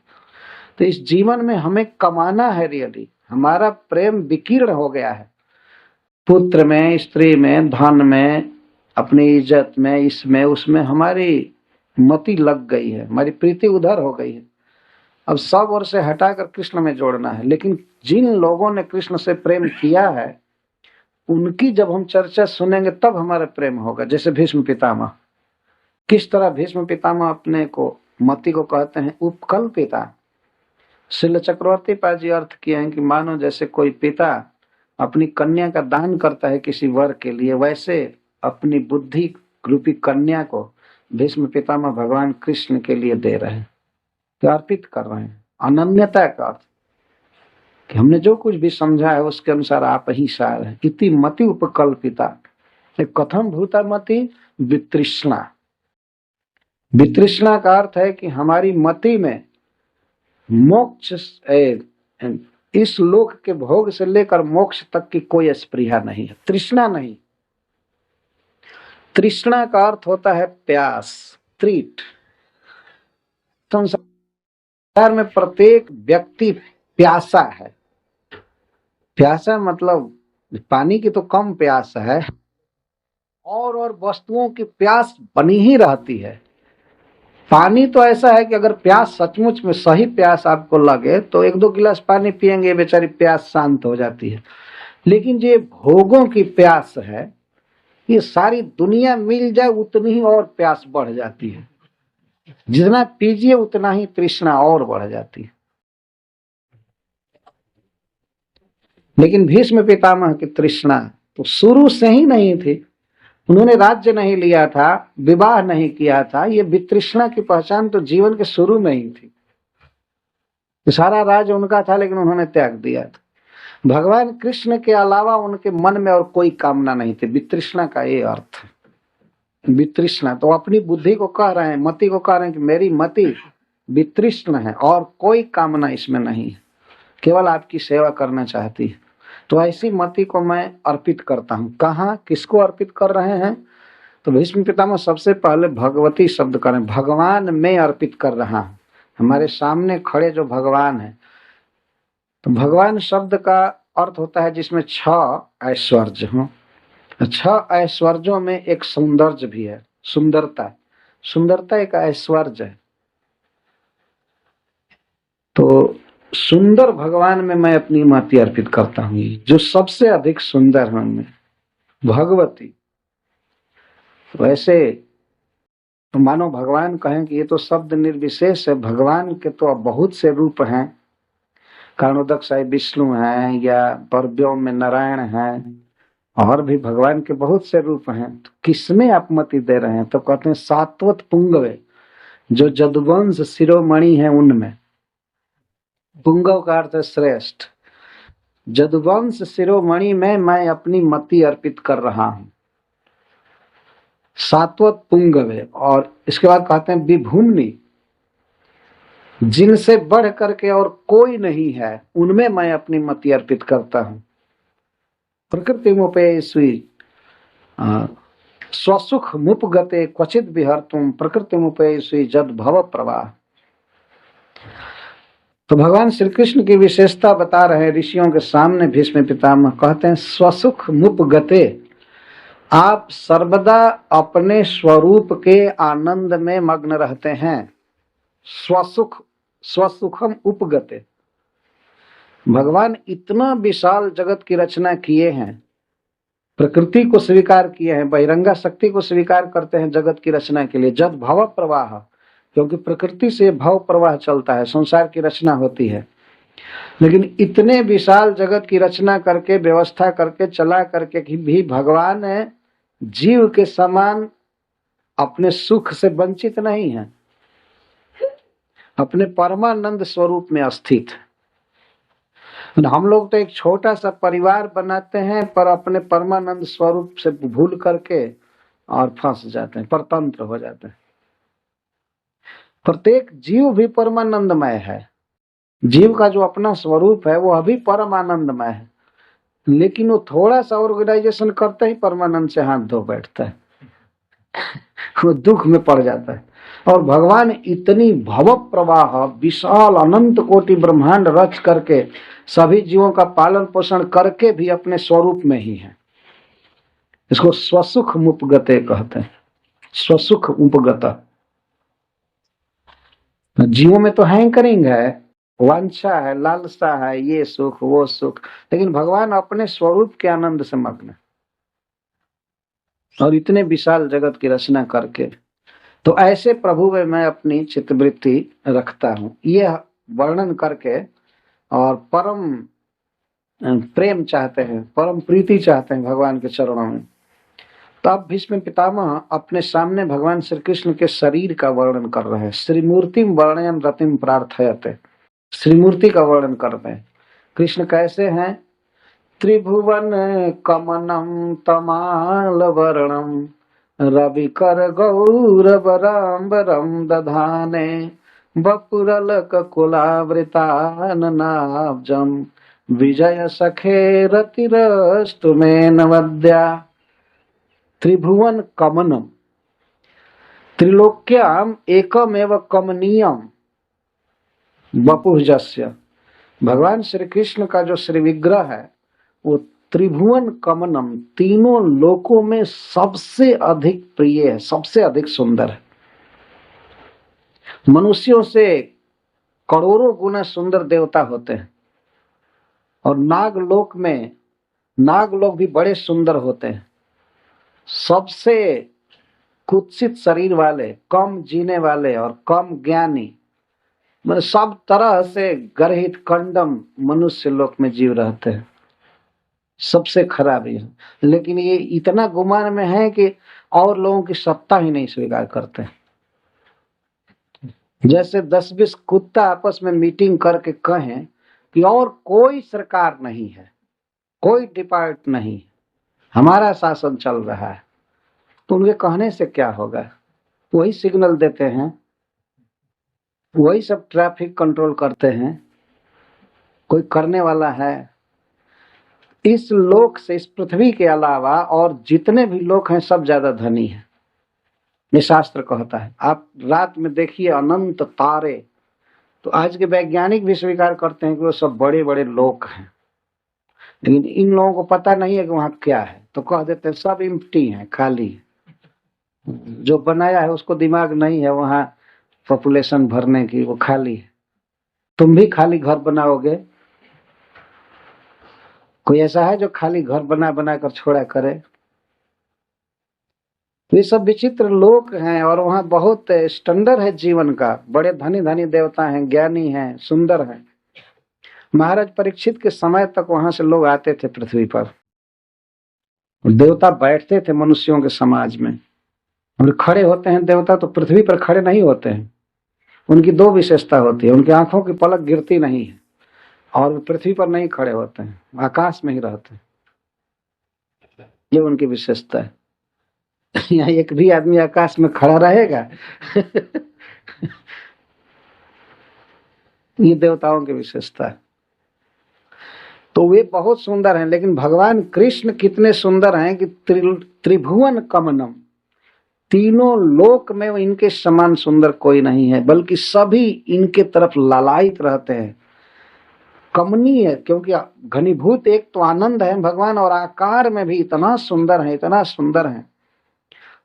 तो इस जीवन में हमें कमाना है रियली। हमारा प्रेम विकीर्ण हो गया है, पुत्र में, स्त्री में, धन में, अपनी इज्जत में, इसमें उसमें हमारी मति लग गई है, हमारी प्रीति उधर हो गई है। अब सब ओर से हटाकर कृष्ण में जोड़ना है। लेकिन जिन लोगों ने कृष्ण से प्रेम किया है उनकी जब हम चर्चा सुनेंगे तब हमारा प्रेम होगा। जैसे भीष्म पितामह, किस तरह भीष्म पितामह अपने को, मति को कहते हैं उपकल्पिता। श्रील चक्रवर्ती पाजी अर्थ किए हैं कि मानो जैसे कोई पिता अपनी कन्या का दान करता है किसी वर के लिए, वैसे अपनी बुद्धि रूपी कन्या को भीष्म पितामह भगवान कृष्ण के लिए दे रहे हैं, तो अर्पित कर रहे हैं। अनन्यता का अर्थ कि हमने जो कुछ भी समझा है उसके अनुसार आप ही सार है। इति मति उपकल्पिता। कथम भूता मति वितृष्णा। वितृष्णा का अर्थ है कि हमारी मति में मोक्ष, इस लोक के भोग से लेकर मोक्ष तक की कोई स्पृहा नहीं है, तृष्णा नहीं। तृष्णा का अर्थ होता है प्यास, त्रीट। संसार में प्रत्येक व्यक्ति प्यासा है। प्यासा मतलब पानी की तो कम प्यास है, और वस्तुओं की प्यास बनी ही रहती है। पानी तो ऐसा है कि अगर प्यास सचमुच में सही प्यास आपको लगे तो 1-2 गिलास पानी पिएंगे, बेचारी प्यास शांत हो जाती है। लेकिन ये भोगों की प्यास है, ये सारी दुनिया मिल जाए उतनी ही और प्यास बढ़ जाती है। जितना पीजिए उतना ही तृष्णा और बढ़ जाती है। लेकिन भीष्म पितामह की तृष्णा तो शुरू से ही नहीं थी। उन्होंने राज्य नहीं लिया था, विवाह नहीं किया था, ये वितृष्णा की पहचान तो जीवन के शुरू में ही थी। सारा राज्य उनका था लेकिन उन्होंने त्याग दिया था। भगवान कृष्ण के अलावा उनके मन में और कोई कामना नहीं थी। वितृष्णा का ये अर्थ है। वितृष्णा तो अपनी बुद्धि को कह रहे हैं, मति को कह रहे हैं कि मेरी मति वितृष्ण है और कोई कामना इसमें नहीं है, केवल आपकी सेवा करना चाहती है। तो ऐसी मति को मैं अर्पित करता हूँ। कहाँ, किसको अर्पित कर रहे हैं? तो भीष्म पितामह सबसे पहले भगवती शब्द करें, भगवान में अर्पित कर रहा हूँ। हमारे सामने खड़े जो भगवान है, तो भगवान शब्द का अर्थ होता है जिसमें 6 ऐश्वर्य हो। 6 ऐश्वर्यों में एक सौंदर्य भी है, सुंदरता। सुंदरता एक ऐश्वर्य है। तो सुंदर भगवान में मैं अपनी मति अर्पित करता हूँ, जो सबसे अधिक सुंदर है उनमें भगवती। वैसे तो मानो भगवान कहें कि ये तो शब्द निर्विशेष है, भगवान के तो बहुत से रूप हैं। कारणोदक साहिब विष्णु हैं, या परव्योम में नारायण हैं, और भी भगवान के बहुत से रूप हैं। तो किसमें आप मति दे रहे हैं? तो कहते हैं सात्वत पुंगवे, जो जदुवंश शिरोमणि है उनमें। पुंगव का अर्थ है श्रेष्ठ। जदुवंश शिरोमणि में मैं अपनी मति अर्पित कर रहा हूं, सात्वत पुंगवे। और इसके बाद कहते हैं विभुम्नि। जिनसे बढ़ करके और कोई नहीं है, उनमें मैं अपनी मति अर्पित करता हूं। प्रकृति मुपेयसी स्वसुख मुपगते क्वचित विहर्तुम प्रकृति मुपेयसी जद भव प्रवाह। तो भगवान श्री कृष्ण की विशेषता बता रहे हैं ऋषियों के सामने। भीष्म पितामह कहते हैं स्वसुख मुपगते, आप सर्वदा अपने स्वरूप के आनंद में मग्न रहते हैं। स्वसुखम उपगते, भगवान इतना विशाल जगत की रचना किए हैं, प्रकृति को स्वीकार किए हैं, बहिरंगा शक्ति को स्वीकार करते हैं जगत की रचना के लिए। जद भव प्रवाह, क्योंकि प्रकृति से भव प्रवाह चलता है, संसार की रचना होती है। लेकिन इतने विशाल जगत की रचना करके, व्यवस्था करके, चला करके भी भगवान जीव के समान अपने सुख से वंचित नहीं है, अपने परमानंद स्वरूप में स्थित। हम लोग तो एक छोटा सा परिवार बनाते हैं, पर अपने परमानंद स्वरूप से भूल करके और फंस जाते हैं, परतंत्र हो जाते हैं। प्रत्येक जीव भी परमानंदमय है। जीव का जो अपना स्वरूप है वो अभी परमानंदमय है, लेकिन वो थोड़ा सा ऑर्गेनाइजेशन करते ही परमानंद से हाथ धो बैठता है वो दुख में पड़ जाता है। और भगवान इतनी भव प्रवाह, विशाल अनंत कोटि ब्रह्मांड रच करके सभी जीवों का पालन पोषण करके भी अपने स्वरूप में ही है। इसको स्वसुख मुपगते कहते हैं। स्वसुख उपगत, जीवों में तो हैंकरिंग है, वांछा है, लालसा है, ये सुख वो सुख, लेकिन भगवान अपने स्वरूप के आनंद से मग्न। और इतने विशाल जगत की रचना करके, तो ऐसे प्रभु में मैं अपनी चित्तवृत्ति रखता हूं, यह वर्णन करके और परम प्रेम चाहते हैं, परम प्रीति चाहते हैं भगवान के चरणों में। तब भीष्म पितामह अपने सामने भगवान श्री कृष्ण के शरीर का वर्णन कर रहे हैं। श्रीमूर्तिम वर्णयन रतिम प्रार्थयते, श्रीमूर्ति का वर्णन कर रहे हैं। कृष्ण कैसे हैं? त्रिभुवन कमनम तमाल वर्णम रविकर गौरवराम्बरम दधाने बपुरलक कुलावृताननाब्जम विजय सखे रतिरस्तु मे नवद्या। त्रिभुवन कमनम, त्रिलोक्याम एकमेव कमनीयम वपुर्जस्य। भगवान श्री कृष्ण का जो श्री विग्रह है वो त्रिभुवन कमनम, तीनों लोकों में सबसे अधिक प्रिय है, सबसे अधिक सुंदर है। मनुष्यों से करोड़ों गुना सुंदर देवता होते हैं, और नागलोक में नागलोक भी बड़े सुंदर होते हैं। सबसे कुत्सित शरीर वाले, कम जीने वाले और कम ज्ञानी, मतलब सब तरह से गर्हित कंडम मनुष्य लोक में जीव रहते हैं, सबसे खराब है। लेकिन ये इतना गुमान में है कि और लोगों की सत्ता ही नहीं स्वीकार करते। जैसे 10-20 कुत्ता आपस में मीटिंग करके कहें कि और कोई सरकार नहीं है, कोई डिपार्ट नहीं, हमारा शासन चल रहा है, तो उनके कहने से क्या होगा? वही सिग्नल देते हैं, वही सब ट्रैफिक कंट्रोल करते हैं, कोई करने वाला है? इस लोक से, इस पृथ्वी के अलावा और जितने भी लोक हैं सब ज्यादा धनी हैं, ये शास्त्र कहता है। आप रात में देखिए अनंत तारे, तो आज के वैज्ञानिक भी स्वीकार करते हैं कि वो सब बड़े बड़े लोक हैं, लेकिन इन लोगों को पता नहीं है कि वहां क्या है, तो कह देते हैं सब एम्प्टी है, खाली है। जो बनाया है उसको दिमाग नहीं है वहां पॉपुलेशन भरने की, वो खाली है। तुम भी खाली घर बनाओगे? कोई ऐसा है जो खाली घर बना बना कर छोड़ा करे? ये सब विचित्र लोक हैं, और वहां बहुत स्टैंडर्ड है जीवन का, बड़े धनी धनी देवता हैं, ज्ञानी हैं, सुंदर हैं। महाराज परीक्षित के समय तक वहां से लोग आते थे पृथ्वी पर, देवता बैठते थे मनुष्यों के समाज में। और खड़े होते हैं देवता तो पृथ्वी पर खड़े नहीं होते हैं, उनकी दो विशेषता होती है, उनकी आंखों की पलक गिरती नहीं है, और पृथ्वी पर नहीं खड़े होते हैं, आकाश में ही रहते हैं, ये उनकी विशेषता है। यहाँ एक भी आदमी आकाश में खड़ा रहेगा ये देवताओं की विशेषता है। तो वे बहुत सुंदर हैं, लेकिन भगवान कृष्ण कितने सुंदर हैं कि त्रिभुवन कमनम, तीनों लोक में इनके समान सुंदर कोई नहीं है, बल्कि सभी इनके तरफ लालायित रहते हैं। कमनीय है क्योंकि घनीभूत एक तो आनंद है भगवान, और आकार में भी इतना सुंदर है, इतना सुंदर है,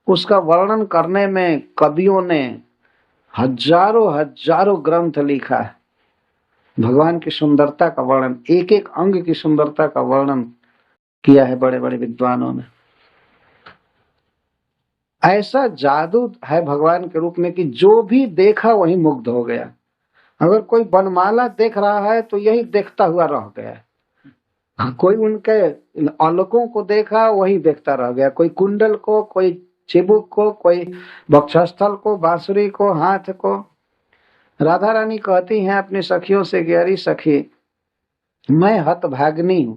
उसका वर्णन करने में कवियों ने हजारों हजारों ग्रंथ लिखा है। भगवान की सुंदरता का वर्णन, एक एक अंग की सुंदरता का वर्णन किया है बड़े बड़े विद्वानों ने। ऐसा जादू है भगवान के रूप में कि जो भी देखा वही मुग्ध हो गया। अगर कोई बनमाला देख रहा है तो यही देखता हुआ रह गया। कोई उनके अलकों को देखा वही देखता रह गया, कोई कुंडल को, कोई चिबुक को, कोई वक्षस्थल को, बांसुरी को, हाथ को। राधा रानी कहती हैं अपनी सखियों से कि अरे सखी, मैं हतभागिनी हूं,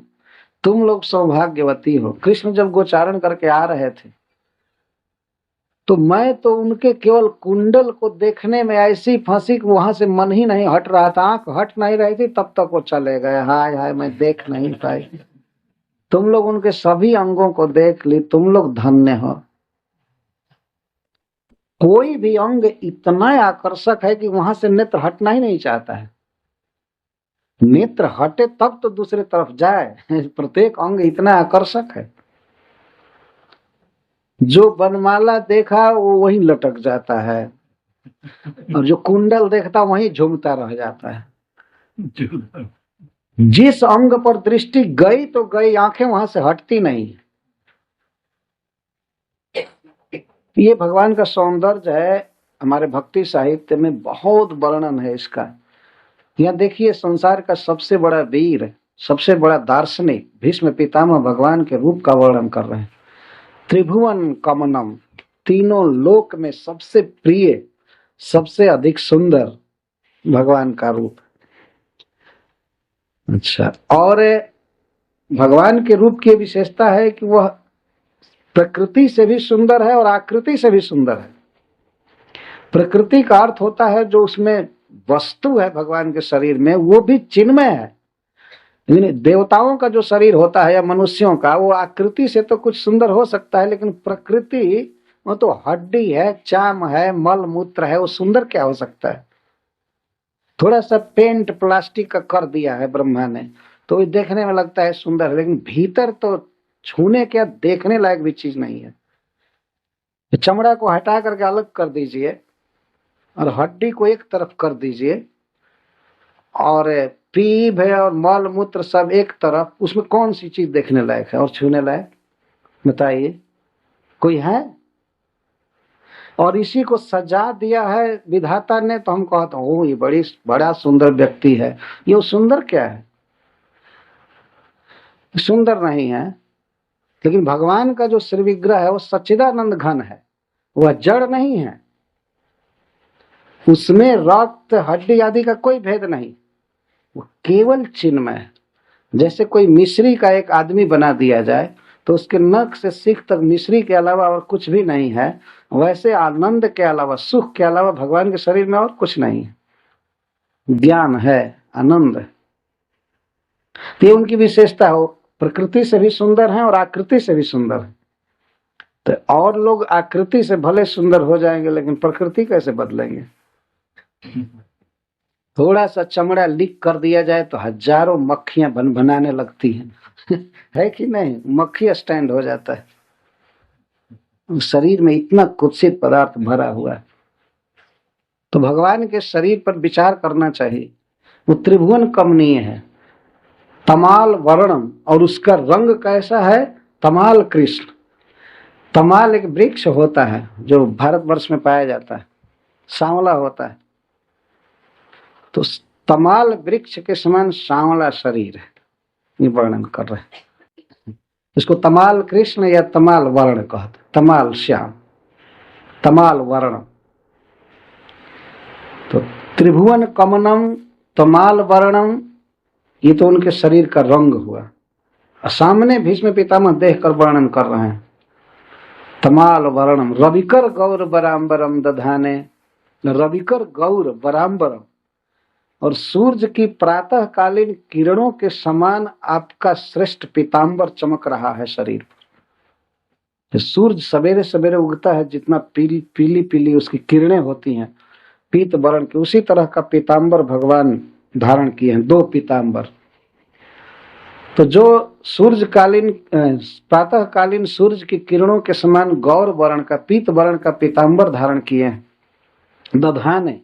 तुम लोग सौभाग्यवती हो। कृष्ण जब गोचारण करके आ रहे थे तो मैं तो उनके केवल कुंडल को देखने में ऐसी फंसी कि वहां से मन ही नहीं हट रहा था, आंख हट नहीं रही थी, तब तक वो चले गए। हाय हाय, मैं देख नहीं पाई। तुम लोग उनके सभी अंगों को देख ली, तुम लोग धन्य हो। कोई भी अंग इतना आकर्षक है कि वहां से नेत्र हटना ही नहीं चाहता है। नेत्र हटे तब तो दूसरे तरफ जाए। प्रत्येक अंग इतना आकर्षक है, जो बनमाला देखा वो वहीं लटक जाता है, और जो कुंडल देखता वहीं झूमता रह जाता है। जिस अंग पर दृष्टि गई तो गई, आंखें वहां से हटती नहीं। ये भगवान का सौंदर्य है। हमारे भक्ति साहित्य में बहुत वर्णन है इसका। यहाँ देखिए, संसार का सबसे बड़ा वीर, सबसे बड़ा दार्शनिक भीष्म पितामह भगवान के रूप का वर्णन कर रहे हैं। त्रिभुवन कमनम, तीनों लोक में सबसे प्रिय, सबसे अधिक सुंदर भगवान का रूप। अच्छा, और भगवान के रूप की विशेषता है कि वह प्रकृति से भी सुंदर है और आकृति से भी सुंदर है। प्रकृति का अर्थ होता है जो उसमें वस्तु है भगवान के शरीर में, वो भी चिन्मय है। लेकिन देवताओं का जो शरीर होता है या मनुष्यों का, वो आकृति से तो कुछ सुंदर हो सकता है, लेकिन प्रकृति वो तो हड्डी है, चाम है, मल मूत्र है, वो सुंदर क्या हो सकता है। थोड़ा सा पेंट प्लास्टिक का कर दिया है ब्रह्मा ने, तो ये देखने में लगता है सुंदर, लेकिन भीतर तो छूने क्या, देखने लायक भी चीज नहीं है। चमड़ा को हटा करके अलग कर दीजिए और हड्डी को एक तरफ कर दीजिए, और पीप है और मल मूत्र सब एक तरफ, उसमें कौन सी चीज देखने लायक है और छूने लायक, बताइए कोई है? और इसी को सजा दिया है विधाता ने, तो हम कहते हैं ओ ये बड़ा सुंदर व्यक्ति है। ये सुंदर क्या है? सुंदर नहीं है। लेकिन भगवान का जो श्री विग्रह है वो सच्चिदानंद घन है, वह जड़ नहीं है। उसमें रक्त हड्डी आदि का कोई भेद नहीं, वो केवल चिन्मय है। जैसे कोई मिश्री का एक आदमी बना दिया जाए तो उसके नख से सिख तक मिश्री के अलावा और कुछ भी नहीं है, वैसे आनंद के अलावा, सुख के अलावा भगवान के शरीर में और कुछ नहीं है। ज्ञान है, आनंद है। तो ये उनकी विशेषता हो, प्रकृति से भी सुंदर है और आकृति से भी सुंदर है। तो और लोग आकृति से भले सुंदर हो जाएंगे, लेकिन प्रकृति कैसे बदलेंगे? थोड़ा सा चमड़ा लीक कर दिया जाए तो हजारों मक्खियां बनाने लगती हैं। है कि नहीं? मक्खी स्टैंड हो जाता है। शरीर में इतना कुत्सित पदार्थ भरा हुआ है। तो भगवान के शरीर पर विचार करना चाहिए। वो त्रिभुवन कमनीय है, तमाल वर्णम, और उसका रंग कैसा है? तमाल कृष्ण। तमाल एक वृक्ष होता है जो भारतवर्ष में पाया जाता है, सांवला होता है। तो तमाल वृक्ष के समान सांवला शरीर है, ये वर्णन कर रहे हैं। इसको तमाल कृष्ण या तमाल वर्ण कहते, तमाल श्याम, तमाल वर्ण। तो त्रिभुवन कमनम, तमाल वर्णम, ये तो उनके शरीर का रंग हुआ। सामने भीष्म पितामह देख कर वर्णन कर रहे हैं। तमाल वर्णम रविकर गौर बराम्बरम दधाने, रविकर गौर बराम्बरम, और सूर्य की प्रातःकालीन किरणों के समान आपका श्रेष्ठ पीतांबर चमक रहा है शरीर पर। सूर्य सवेरे सवेरे उगता है, जितना पीली पीली पीली उसकी किरणें होती हैं पीत वर्ण की, उसी तरह का पीतांबर भगवान धारण किए हैं, 2 पीतांबर। तो जो सूर्यकालीन प्रातःकालीन सूर्य की किरणों के समान गौर वर्ण का पीत वर्ण का पीतांबर धारण किए हैं दधाने,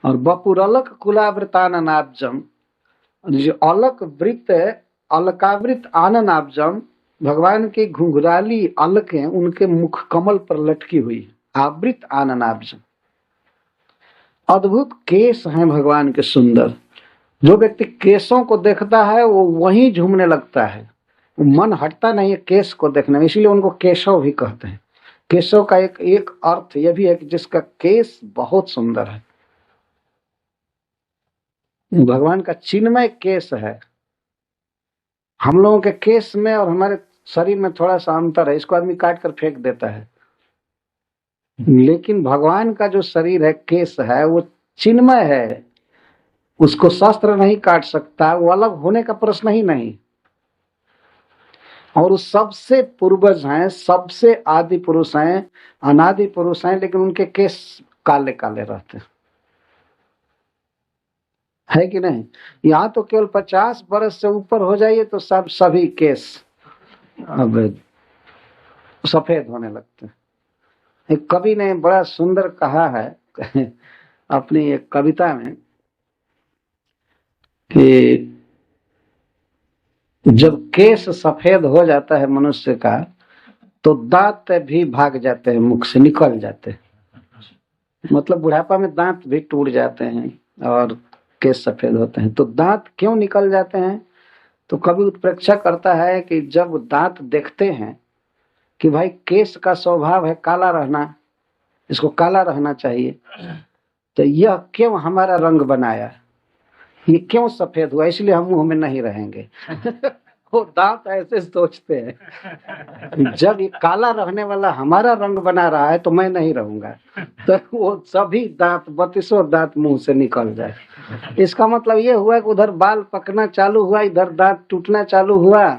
और बपुरलक कुलावृताननाब्जम, जो अलक वृत्त अलकावृत आननाब्जम, भगवान की घुंघराली अलकें उनके मुख कमल पर लटकी हुई, आवृत आननाब्जम। अद्भुत केस हैं भगवान के सुंदर। जो व्यक्ति केसों को देखता है वो वहीं झूमने लगता है, मन हटता नहीं है केस को देखने में, इसलिए उनको केशव भी कहते हैं। केशव का एक अर्थ यह भी है कि जिसका केस बहुत सुंदर है। भगवान का चिन्मय केस है। हम लोगों के केस में और हमारे शरीर में थोड़ा सा अंतर है, इसको आदमी काट कर फेंक देता है, लेकिन भगवान का जो शरीर है, केस है, वो चिन्मय है, उसको शास्त्र नहीं काट सकता, वो अलग होने का प्रश्न ही नहीं। और वो सबसे पूर्वज हैं, सबसे आदि पुरुष हैं, अनादि पुरुष हैं, लेकिन उनके केस काले काले रहते हैं, है कि नहीं? यहाँ तो केवल 50 वर्ष से ऊपर हो जाइए तो सभी केस अब सफेद होने लगते हैं। एक कवि ने बड़ा सुंदर कहा है अपनी एक कविता में कि जब केस सफेद हो जाता है मनुष्य का तो दांत भी भाग जाते हैं, मुख से निकल जाते हैं। मतलब बुढ़ापा में दांत भी टूट जाते हैं और केस सफेद होते हैं। तो दांत क्यों निकल जाते हैं? तो कवि उत्प्रेक्षा करता है कि जब दांत देखते हैं कि भाई केस का स्वभाव है काला रहना, इसको काला रहना चाहिए, तो यह क्यों हमारा रंग बनाया, ये क्यों सफेद हुआ, इसलिए हम मुंह में नहीं रहेंगे। वो दांत ऐसे सोचते हैं, जब ये काला रहने वाला हमारा रंग बना रहा है तो मैं नहीं रहूंगा, तो वो सभी दांत 32 दांत मुंह से निकल जाए। इसका मतलब ये हुआ कि उधर बाल पकना चालू हुआ, इधर दांत टूटना चालू हुआ,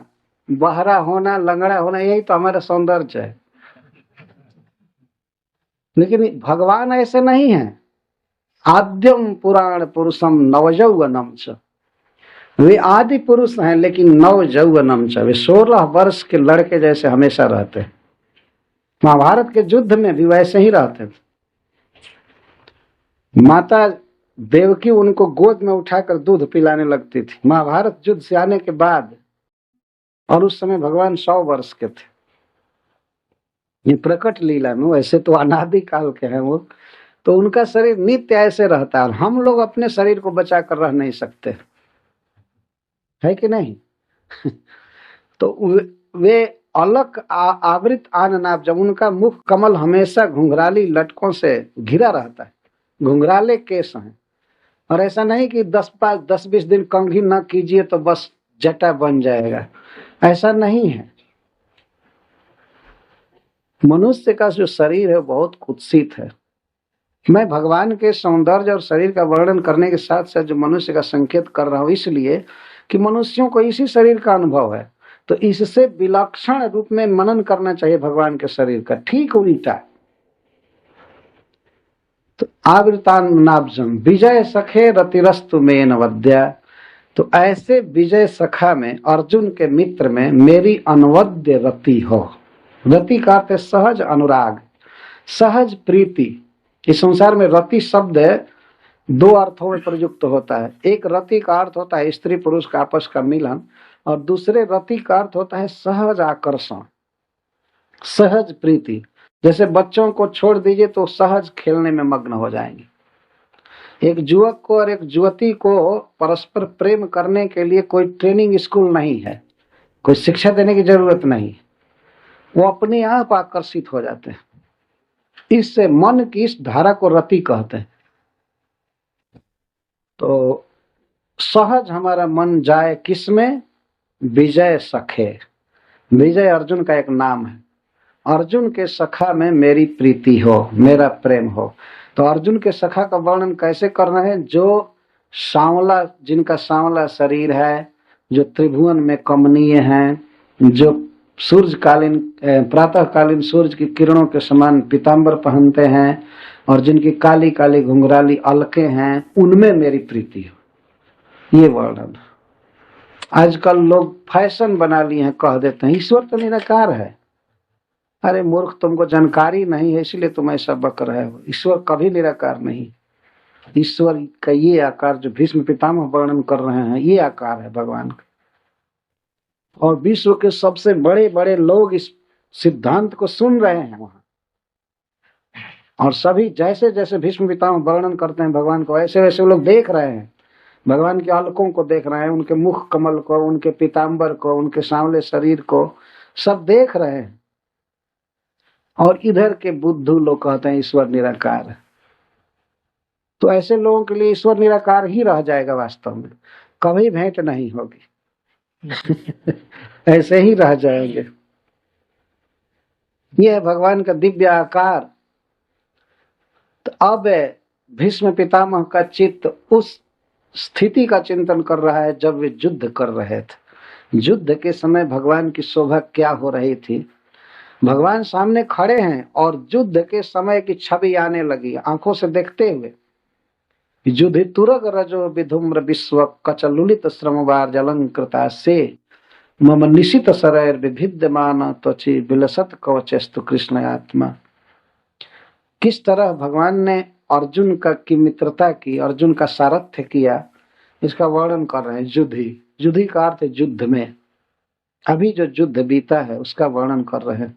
बहरा होना, लंगड़ा होना, यही तो हमारा सौंदर्य है। लेकिन भगवान ऐसे नहीं है। आद्यम पुराण पुरुषम नवयौवनम च, वे आदि पुरुष हैं लेकिन नवयौवनम च, वे 16 वर्ष के लड़के जैसे हमेशा रहते हैं। महाभारत के युद्ध में भी वैसे ही रहते थे। माता देवकी उनको गोद में उठाकर दूध पिलाने लगती थी महाभारत युद्ध से आने के बाद, और उस समय भगवान 100 वर्ष के थे। ये प्रकट लीला में, वैसे तो अनादि काल के हैं वो, तो उनका शरीर नित्य ऐसे रहता है। हम लोग अपने शरीर को बचा कर रह नहीं सकते, है कि नहीं? तो वे अलक आवृत आननाभ, जब उनका मुख कमल हमेशा घुंघराली लटकों से घिरा रहता है, घुंघराले केस हैं। और ऐसा नहीं कि 10-20 दिन कंघी न कीजिए तो बस जटा बन जाएगा, ऐसा नहीं है। मनुष्य का जो शरीर है बहुत कुत्सित है। मैं भगवान के सौंदर्य और शरीर का वर्णन करने के साथ साथ जो मनुष्य का संकेत कर रहा हूं, इसलिए कि मनुष्यों को इसी शरीर का अनुभव है, तो इससे विलक्षण रूप में मनन करना चाहिए भगवान के शरीर का, ठीक उल्टा। तो आवृतान्नाब्जम विजय सखे रतिरस्तु में नवद्या, तो ऐसे विजय सखा में, अर्जुन के मित्र में मेरी अनवद्य रति हो। रति का अर्थ है सहज अनुराग, सहज प्रीति। इस संसार में रति शब्द 2 अर्थों में प्रयुक्त होता है। एक रति का अर्थ होता है स्त्री पुरुष का आपस का मिलन, और दूसरे रति का अर्थ होता है सहज आकर्षण, सहज प्रीति। जैसे बच्चों को छोड़ दीजिए तो सहज खेलने में मग्न हो जाएंगे। एक युवक को और एक युवती को परस्पर प्रेम करने के लिए कोई ट्रेनिंग स्कूल नहीं है, कोई शिक्षा देने की जरूरत नहीं, वो अपने आप आकर्षित हो जाते हैं। इससे मन की इस धारा को रति कहते हैं। तो सहज हमारा मन जाए किसमें? विजय सखे। विजय अर्जुन का एक नाम है। अर्जुन के सखा में मेरी प्रीति हो, मेरा प्रेम हो। तो अर्जुन के सखा का वर्णन कैसे करना है? जो सांवला, जिनका सांवला शरीर है, जो त्रिभुवन में कमनीय हैं, जो सूर्यकालीन प्रातःकालीन सूर्य की किरणों के समान पीतांबर पहनते हैं और जिनकी काली काली घुंघराली अलकें हैं, उनमें मेरी प्रीति हो। ये वर्णन। आजकल लोग फैशन बना लिए हैं, कह देते हैं ईश्वर तो निराकार है। अरे मूर्ख, तुमको जानकारी नहीं है इसलिए तुम ऐसा बक रहे हो। ईश्वर कभी निराकार नहीं। ईश्वर का ये आकार जो भीष्म पितामह वर्णन कर रहे हैं, ये आकार है भगवान का। और विश्व के सबसे बड़े बड़े लोग इस सिद्धांत को सुन रहे हैं वहां, और सभी जैसे जैसे भीष्म पितामह वर्णन करते हैं भगवान को, वैसे वैसे लोग देख रहे हैं, भगवान के अलकों को देख रहे हैं, उनके मुख कमल को, उनके पीतांबर को, उनके सांवले शरीर को, सब देख रहे हैं। और इधर के बुद्धू लोग कहते हैं ईश्वर निराकार है। तो ऐसे लोगों के लिए ईश्वर निराकार ही रह जाएगा, वास्तव में कभी भेंट नहीं होगी। ऐसे ही रह जाएंगे। यह है भगवान का दिव्य आकार। तो अब भीष्म पितामह का चित्त उस स्थिति का चिंतन कर रहा है जब वे युद्ध कर रहे थे। युद्ध के समय भगवान की शोभा क्या हो रही थी। भगवान सामने खड़े हैं और युद्ध के समय की छवि आने लगी आंखों से देखते हुए। युद्धि तुरग रजो विधुम्र विश्व कचलुलित श्रमवार जलंकृता से मम निशित शरैर विभिद्यमान त्वचि विलसत कवचस्तु कृष्ण आत्मा। किस तरह भगवान ने अर्जुन की मित्रता की, अर्जुन का सारथ्य किया, इसका वर्णन कर रहे हैं। युद्धि, युद्धि का अर्थ युद्ध में, अभी जो युद्ध बीता है उसका वर्णन कर रहे हैं।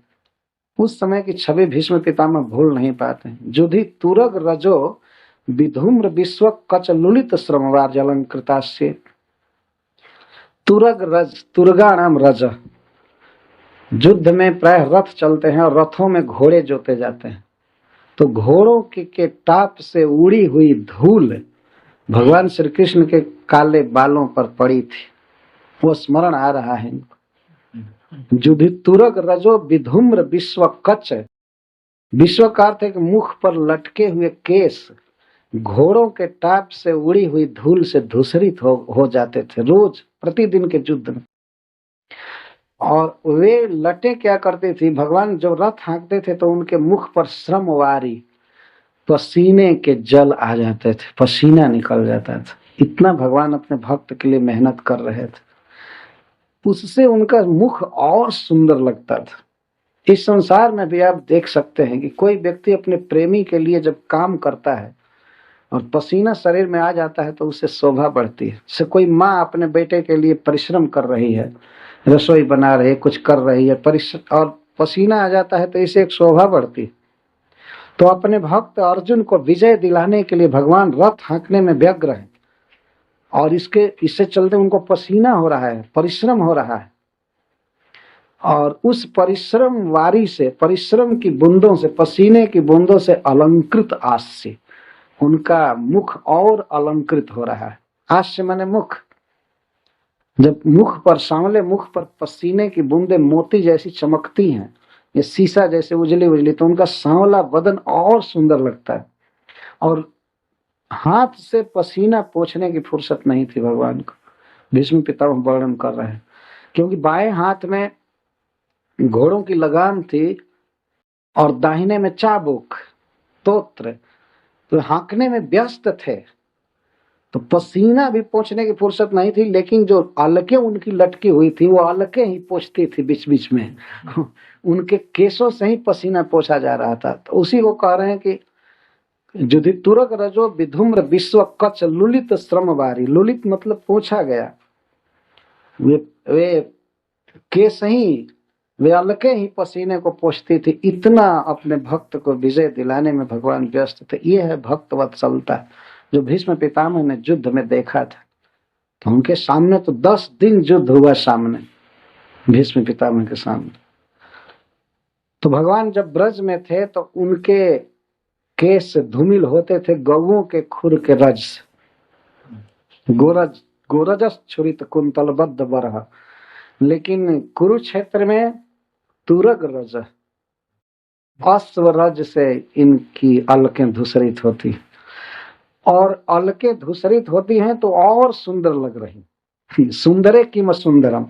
उस समय की छवि भीष्म पितामह भूल नहीं पाते हैं। युद्धि तुरग रजो विधूम्र विश्व कच लुलित श्रमवार जलंकृता से। तुरग रज, तुरगा नाम रज। युद्ध में प्राय रथ चलते हैं और रथों में घोड़े जोते जाते हैं। तो घोड़ों के टाप से उड़ी हुई धूल भगवान श्री कृष्ण के काले बालों पर पड़ी थी, वो स्मरण आ रहा है इनको। युद्धि तुरग रजो विधूम्र विश्व कच। विश्व का अर्थ है कि मुख पर लटके हुए केस घोड़ों के टाप से उड़ी हुई धूल से धूसरित हो जाते थे रोज प्रतिदिन के युद्ध में। और वे लटे क्या करती थी, भगवान जब रथ हाँकते थे तो उनके मुख पर श्रमवारी पसीने के जल आ जाते थे, पसीना निकल जाता था। इतना भगवान अपने भक्त के लिए मेहनत कर रहे थे, उससे उनका मुख और सुंदर लगता था। इस संसार में भी आप देख सकते हैं कि कोई व्यक्ति अपने प्रेमी के लिए जब काम करता है और पसीना शरीर में आ जाता है तो उससे शोभा बढ़ती है। जैसे कोई माँ अपने बेटे के लिए परिश्रम कर रही है, रसोई बना रही है, कुछ कर रही है, और पसीना आ जाता है तो इसे एक शोभा बढ़ती है। तो अपने भक्त अर्जुन को विजय दिलाने के लिए भगवान रथ हाँकने में व्यग्र है और इससे चलते उनको पसीना हो रहा है, परिश्रम हो रहा है। और उस परिश्रम वारी से, परिश्रम की बूंदों से, पसीने की बूंदों से अलंकृत आस्य, उनका मुख और अलंकृत हो रहा है। आस्य माने मुख। जब मुख पर, सांवले मुख पर पसीने की बूंदें मोती जैसी चमकती हैं, ये शीशा जैसे उजली उजली, तो उनका सांवला बदन और सुंदर लगता है। और हाथ से पसीना पोंछने की फुर्सत नहीं थी भगवान को। भीष्म पितामह वर्णन कर रहे हैं, क्योंकि बाएं हाथ में घोड़ों की लगाम थी और दाहिने में चाबुक, तोत्र, तो हाँकने में व्यस्त थे, तो पसीना भी पोंछने की फुर्सत नहीं थी। लेकिन जो अलकें उनकी लटकी हुई थी वो अलकें ही पोंछती थी बीच बीच में। उनके केसों से ही पसीना पोंछा जा रहा था। तो उसी को कह रहे हैं कि युद्धि तुरग रजो विधूम्र विश्व कच लुलित श्रमवारी। लुलित मतलब पोंछा गया, वे केस ही, वे अलके ही पसीने को पोंछती थी। इतना अपने भक्त को विजय दिलाने में भगवान व्यस्त थे। ये है भक्त वत्सलता जो भीष्म पितामह ने युद्ध में देखा था। तो उनके सामने तो 10 दिन युद्ध हुआ, सामने भीष्म पितामह के सामने। तो भगवान जब ब्रज में थे तो उनके केस धूमिल होते थे गौओं के खुर के रज से। गोरजस छुरित कुंतलबद्ध बरह। लेकिन कुरुक्षेत्र में तुरग रज, अश्व रज से इनकी अलकें धूसरित होती। और अलके धूसरित होती हैं तो और सुंदर लग रही। सुंदरे किम सुंदरम,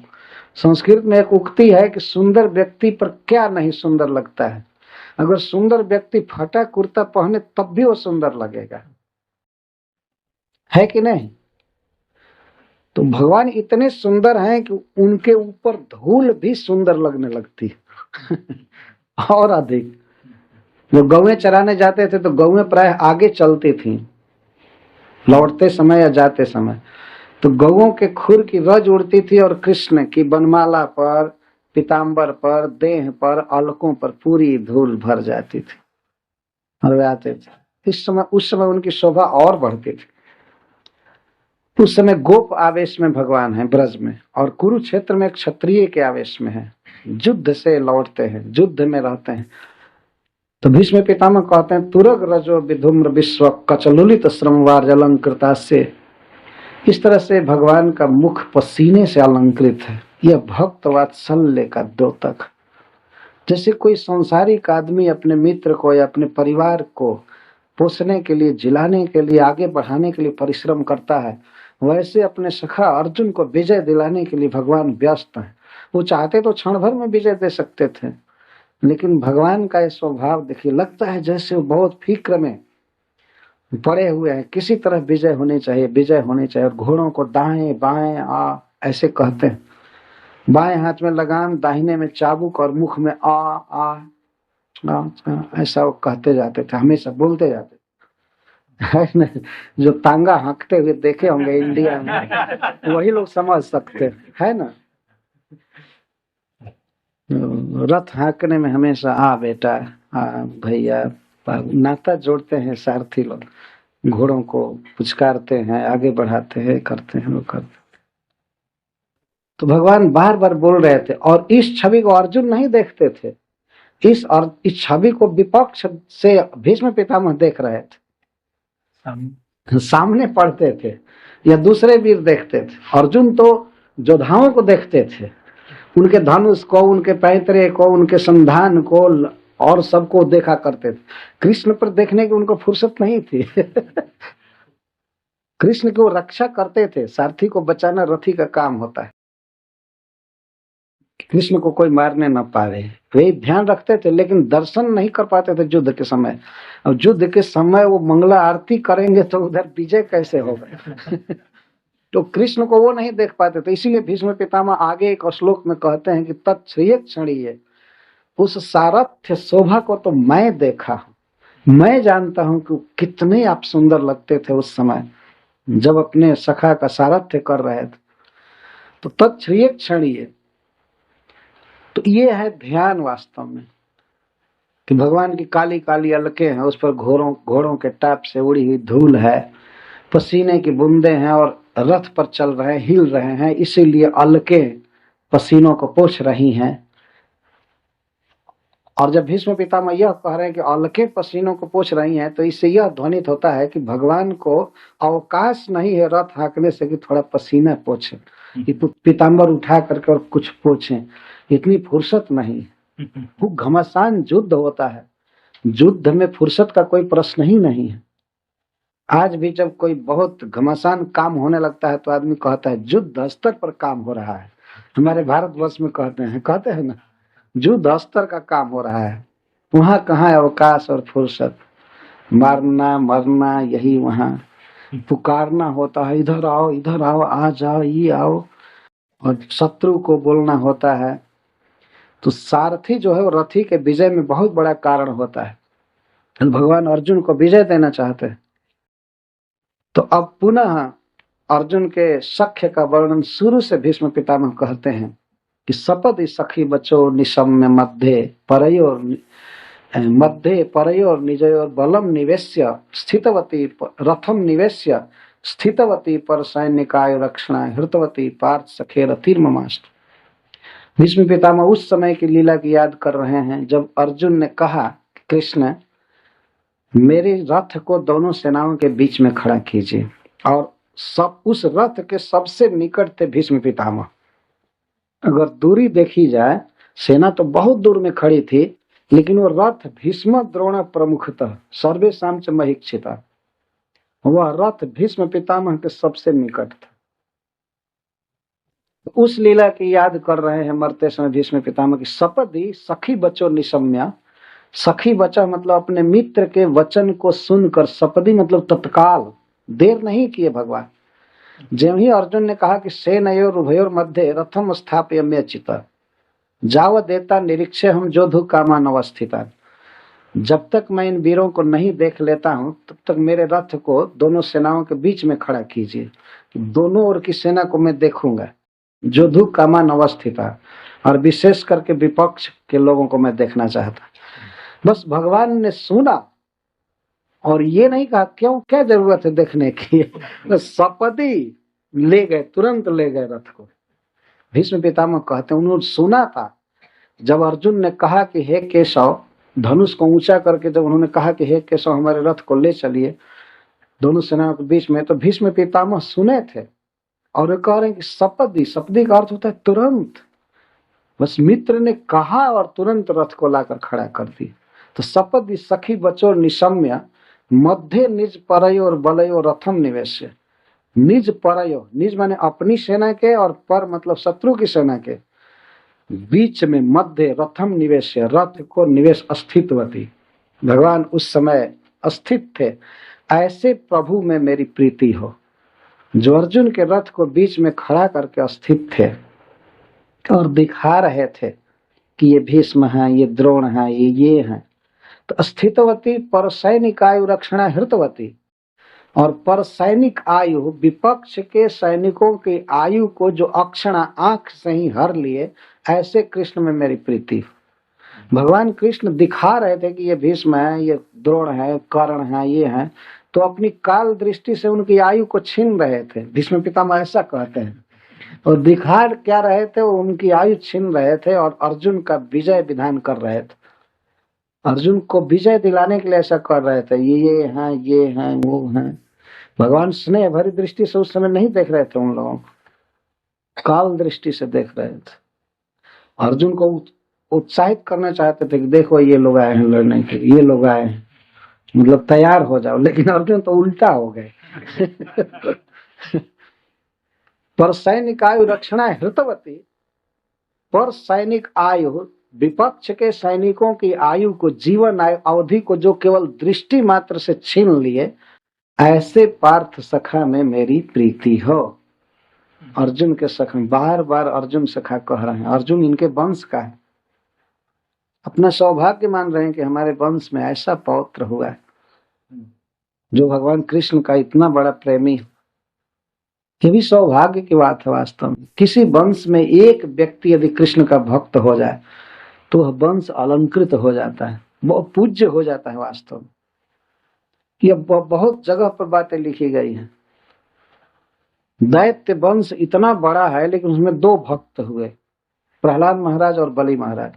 संस्कृत में एक उक्ति है कि सुंदर व्यक्ति पर क्या नहीं सुंदर लगता है। अगर सुंदर व्यक्ति फटा कुर्ता पहने तब भी वो सुंदर लगेगा, है कि नहीं? तो भगवान इतने सुंदर हैं कि उनके ऊपर धूल भी सुंदर लगने लगती है। और अधिक। वो गौएं चराने जाते थे तो गौएं प्राय आगे चलती थीं लौटते समय या जाते समय, तो गौओं के खुर की रज उड़ती थी और कृष्ण की बनमाला पर, पीताम्बर पर, देह पर, अलकों पर पूरी धूल भर जाती थी और वे आते थे। उस समय उनकी शोभा और बढ़ती थी। उस समय गोप आवेश में भगवान है ब्रज में, और कुरुक्षेत्र में क्षत्रिय के आवेश में है, युद्ध से लौटते हैं, युद्ध में रहते हैं। तो भीष्म पितामह कहते हैं तुरग रजो विधुम्र विश्व कचलुलित श्रमवार अलंकृतास्य। इस तरह से भगवान का मुख पसीने से अलंकृत है। यह भक्त वात्सल्य का द्योतक। जैसे कोई संसारिक आदमी अपने मित्र को या अपने परिवार को पोषने के लिए, जिलाने के लिए, आगे बढ़ाने के लिए परिश्रम करता है, वैसे अपने सखा अर्जुन को विजय दिलाने के लिए भगवान व्यस्त हैं। वो चाहते तो क्षण भर में विजय दे सकते थे, लेकिन भगवान का ये स्वभाव देखिए, लगता है जैसे वो बहुत फिक्र में पड़े हुए हैं, किसी तरह विजय होनी चाहिए, विजय होनी चाहिए। और घोड़ों को दाएं बाएं आ ऐसे कहते हैं, बाएं हाथ में लगाम, दाहिने में चाबुक और मुख में आ, ऐसा वो कहते जाते थे, हमेशा बोलते जाते है ना। जो तांगा हाँकते हुए देखे होंगे इंडिया में, वही लोग समझ सकते है ना। रथ हाँकने में हमेशा आ बेटा, आ भैया, नाता जोड़ते हैं सारथी लोग, घोड़ों को पुचकारते हैं, आगे बढ़ाते हैं, करते हैं, वो करते। तो भगवान बार बार बोल रहे थे, और इस छवि को अर्जुन नहीं देखते थे, इस छवि को विपक्ष से भीष्म पितामह देख रहे थे, सामने पढ़ते थे, या दूसरे वीर देखते थे। अर्जुन तो योद्धाओं को देखते थे, उनके धनुष को, उनके पैतरे को, उनके संधान को, और सबको देखा करते थे। कृष्ण पर देखने की उनको फुर्सत नहीं थी। कृष्ण की वो रक्षा करते थे, सारथी को बचाना रथी का काम होता है, कृष्ण को कोई मारने न पावे, वे ध्यान रखते थे, लेकिन दर्शन नहीं कर पाते थे युद्ध के समय। और युद्ध के समय वो मंगला आरती करेंगे तो उधर विजय कैसे होगा। तो कृष्ण को वो नहीं देख पाते थे। इसीलिए भीष्म पितामह आगे एक श्लोक में कहते हैं कि तत्क्षय क्षणीय, उस सारथ्य शोभा को तो मैं देखा हूं, मैं जानता हूं कि कितने आप सुंदर लगते थे उस समय जब अपने सखा का सारथ्य कर रहे थे। तो तत्क्षय क्षणीय, तो ये है ध्यान वास्तव में, कि भगवान की काली काली अलके हैं, उस पर घोड़ों के टाप से उड़ी हुई धूल है, पसीने की बूंदे हैं, और रथ पर चल रहे हैं, हिल रहे हैं, इसीलिए अलके पसीनों को पोंछ रही हैं। और जब भीष्म पितामह यह कह रहे हैं कि अलके पसीनों को पोंछ रही हैं, तो इससे यह ध्वनित होता है कि भगवान को अवकाश नहीं है रथ हाँकने से कि थोड़ा पसीना पोंछे, पीताम्बर उठा करके और कुछ पोंछे, इतनी फुर्सत नहीं। वो घमासान युद्ध होता है, युद्ध में फुर्सत का कोई प्रश्न ही नहीं है। आज भी जब कोई बहुत घमासान काम होने लगता है तो आदमी कहता है युद्ध स्तर पर काम हो रहा है। हमारे भारतवर्ष में कहते हैं ना, युद्ध स्तर का काम हो रहा है। वहां कहाँ अवकाश और फुर्सत, मारना मरना यही वहां, पुकारना होता है, इधर आओ, आ जाओ, ये आओ, और शत्रु को बोलना होता है। तो सारथी जो है वो रथी के विजय में बहुत बड़ा कारण होता है। भगवान अर्जुन को विजय देना चाहते हैं। तो अब पुनः अर्जुन के सख्य का वर्णन शुरू से भीष्म पितामह कहते हैं कि सपदि सखी बचो निशम्य मध्ये परयोर निजयोर बलम निवेश्य स्थितवती रथम निवेश्य स्थितवती पर सैनिकाय रक्षणा हृतवती पार्थ सखे रतिर्ममाष्ट। भीष्म पितामह उस समय की लीला की याद कर रहे हैं जब अर्जुन ने कहा, कृष्ण मेरे रथ को दोनों सेनाओं के बीच में खड़ा कीजिए, और सब उस रथ के सबसे निकट थे भीष्म पितामह। अगर दूरी देखी जाए, सेना तो बहुत दूर में खड़ी थी, लेकिन वो रथ भीष्म द्रोण प्रमुखतः सर्वेषां च महीक्षिता, वह रथ भीष्म पितामह के सबसे निकट था। उस लीला की याद कर रहे हैं मरते समय भीष्म पितामह की। सपदी सखी बचो निशम्या, सखी बचा मतलब अपने मित्र के वचन को सुनकर, सपदी मतलब तत्काल, देर नहीं किए भगवान। जब ही अर्जुन ने कहा कि सेनयोर उभयोर मध्य रथम स्थापयम्य चिता जाव देता निरीक्षे हम जोधु कामान अवस्थिता, जब तक मैं इन वीरों को नहीं देख लेता हूं तब तक मेरे रथ को दोनों सेनाओं के बीच में खड़ा कीजिए, दोनों ओर की सेना को मैं देखूंगा, जोधु कामान अवस्थिता, और विशेष करके विपक्ष के लोगों को मैं देखना चाहता। बस भगवान ने सुना और ये नहीं कहा क्यों, क्या जरूरत है देखने की, सपदी ले गए, तुरंत ले गए रथ को। भीष्म पितामह कहते हैं उन्होंने सुना था जब अर्जुन ने कहा कि हे केशव, धनुष को ऊंचा करके जब उन्होंने कहा कि हे केशव हमारे रथ को ले चलिए दोनों सेनाओं के बीच में, तो भीष्म पितामह सुने थे और वे कह रहे हैं कि सपदी, सपदी का अर्थ होता है तुरंत। बस मित्र ने कहा और तुरंत रथ को लाकर खड़ा कर दी। तो सपदी सखी बचो निशम्य मध्य निज परयो और बलयो रथम निवेश्य। निज परयो, निज माने अपनी सेना के, और पर मतलब शत्रु की सेना के बीच में मध्य रथम निवेश्य, रथ को निवेश अस्थितवती। भगवान उस समय अस्थित थे। ऐसे प्रभु में मेरी प्रीति हो, जो अर्जुन के रथ को बीच में खड़ा करके स्थित थे और दिखा रहे थे कि ये भीष्म है, ये द्रोण है, ये हैं। तो स्थितवती पर सैनिक आयु रक्षणा हृतवती, और पर सैनिक आयु विपक्ष के सैनिकों की आयु को जो अक्षणा आंख से ही हर लिए, ऐसे कृष्ण में मेरी प्रीति। भगवान कृष्ण दिखा रहे थे कि ये भीष्म है, ये द्रोण है, कर्ण है, ये है, तो अपनी काल दृष्टि से उनकी आयु को छीन रहे थे। भीष्म पितामह ऐसा कहते हैं। और दिखा क्या रहे थे, वो उनकी आयु छीन रहे थे और अर्जुन का विजय विधान कर रहे थे। अर्जुन को विजय दिलाने के लिए ऐसा कर रहे थे, ये हैं, ये हैं, वो हैं। भगवान स्नेह भरी दृष्टि से उस समय नहीं देख रहे थे उन लोगों को, काल दृष्टि से देख रहे थे। अर्जुन को उत्साहित करना चाहते थे कि देखो ये लोग आए हैं लड़ने के, ये लोग आए हैं, मतलब तैयार हो जाओ। लेकिन अर्जुन तो उल्टा हो गए। पर सैनिक आयु रक्षणा हृतवती, पर सैनिक आयु विपक्ष के सैनिकों की आयु को, जीवन अवधि को जो केवल दृष्टि मात्र से छीन लिए, ऐसे पार्थ सखा में मेरी प्रीति हो। अर्जुन के सखा, बार बार अर्जुन सखा कह रहे हैं। अर्जुन इनके वंश का है, अपना सौभाग्य मान रहे हैं कि हमारे वंश में ऐसा पौत्र हुआ है जो भगवान कृष्ण का इतना बड़ा प्रेमी है। ये भी सौभाग्य की बात है वास्तव में। किसी वंश में एक व्यक्ति यदि कृष्ण का भक्त हो जाए तो वह वंश अलंकृत हो जाता है, बहुत पूज्य हो जाता है वास्तव में। ये बहुत जगह पर बातें लिखी गई हैं। दैत्य वंश इतना बड़ा है लेकिन उसमें दो भक्त हुए, प्रहलाद महाराज और बलि महाराज।